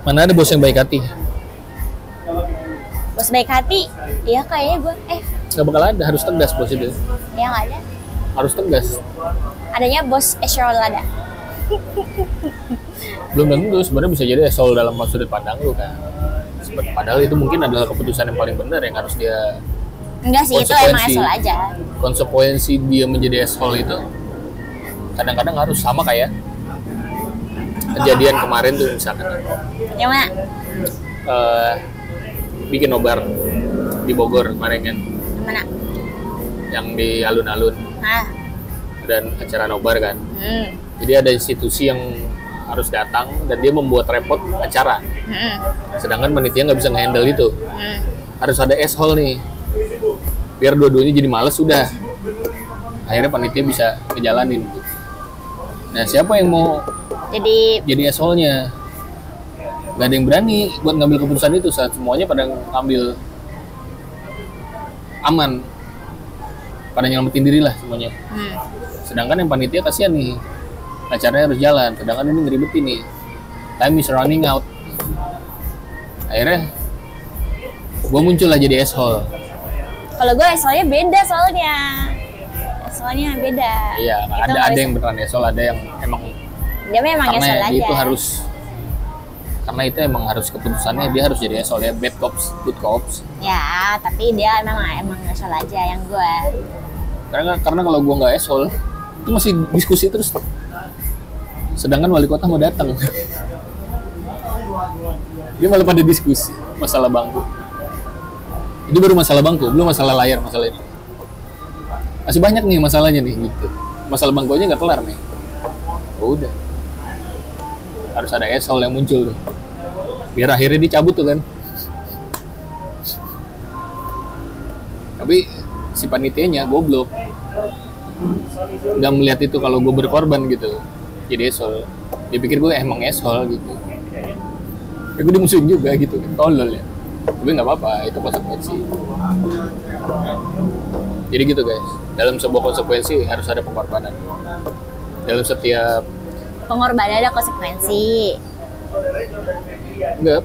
Mana ada bos yang baik hati? Bos baik hati, iya kayaknya gue. Gak bakal ada, harus tegas bos itu. Ya nggak ada. Harus tegas. Adanya bos asshole ada. Belum tentu sebenarnya bisa jadi asshole dalam sudut pandang lu kan. Padahal itu mungkin adalah keputusan yang paling benar yang harus dia. Enggak sih, itu emang asshole aja. Konsekuensi dia menjadi asshole itu kadang-kadang harus sama kayak kejadian kemarin tuh misalkan. Yang mana? Bikin nobar di Bogor kemarin kan. Yang mana? Yang di alun-alun. Nah. Dan acara nobar kan. Jadi ada institusi yang harus datang dan dia membuat repot acara. Sedangkan panitia nggak bisa nge-handle itu. Harus ada asshole nih. Biar dua-duanya jadi males sudah. Akhirnya panitia bisa ngejalanin. Nah, siapa yang mau jadi asshole-nya? Gak ada yang berani buat ngambil keputusan itu saat semuanya pada ngambil aman. Pada nyelamatin diri lah semuanya. Sedangkan yang panitia kasihan nih. Acaranya harus jalan, sedangkan ini ngeribetin nih. Time is running out. Akhirnya gue muncul lah jadi asshole. Kalau gue asshole-nya beda soalnya. Asshole-nya beda. Iya, ada yang beneran asshole, ada yang emang dia memang asshole aja. Itu harus, karena itu emang harus keputusannya dia harus jadi asshole ya, bad cops, good cops. Ya, tapi dia emang asshole aja yang gue. Karena kalau gue nggak esol itu masih diskusi terus. Sedangkan wali kota mau datang. Dia malah pada diskusi masalah bangku. Ini baru masalah bangku, belum masalah layar, masalah itu. Masih banyak nih masalahnya nih gitu. Masalah bangku aja nggak kelar nih. Oh, udah. Harus ada esol yang muncul tuh. Biar akhirnya dicabut tuh kan. Tapi si panitianya goblok. Nggak melihat itu kalau gue berkorban gitu. Jadi esol. Dia pikir gue emang esol gitu. Ya gue dimusuhin juga gitu, tolol ya. Tapi nggak apa-apa, itu konsekuensi. Jadi gitu guys, dalam sebuah konsekuensi harus ada pengorbanan. Dalam setiap Pengorbanan ada konsekuensi. enggak,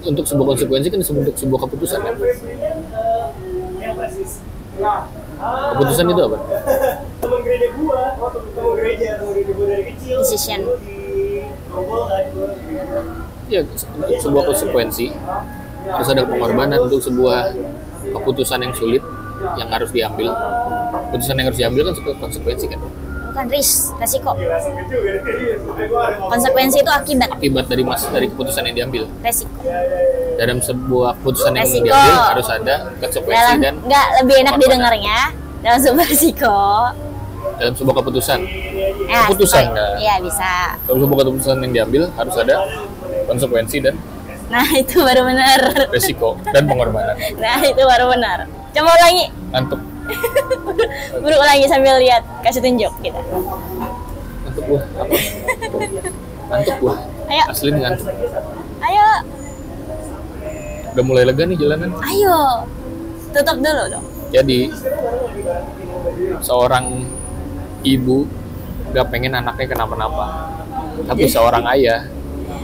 untuk sebuah konsekuensi kan untuk sebuah keputusan kan. Keputusan itu apa? Decision. Ya, untuk sebuah konsekuensi harus ada pengorbanan untuk sebuah keputusan yang sulit yang harus diambil. Keputusan yang harus diambil kan sebuah konsekuensi kan. Bukan resiko. Konsekuensi itu akibat. Akibat dari keputusan yang diambil. Resiko. Dalam sebuah keputusan yang Resiko. diambil harus ada konsekuensi dan nggak lebih enak pengorbanan. didengarnya dalam sebuah resiko. Dalam sebuah keputusan. Ya, Keputusan sorry. kan. Iya bisa. Dalam sebuah keputusan yang diambil harus ada konsekuensi dan Nah itu baru benar. resiko dan pengorbanan. Nah itu baru benar. Coba ulangi. Ngantuk. Buru ulangi sambil lihat. Kasih tunjuk kita. Ngantuk gua. Apa? Ngantuk gua. Ayo. Asli nih ngantuk. Ayo. Udah mulai lega nih jalanan. Ayo. Tutup dulu dong. Jadi seorang ibu gak pengen anaknya kenapa-napa, tapi seorang ayah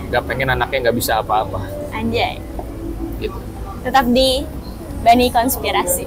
gak pengen anaknya gak bisa apa-apa. Anjay. Gitu. Tetap di Bani Konspirasi.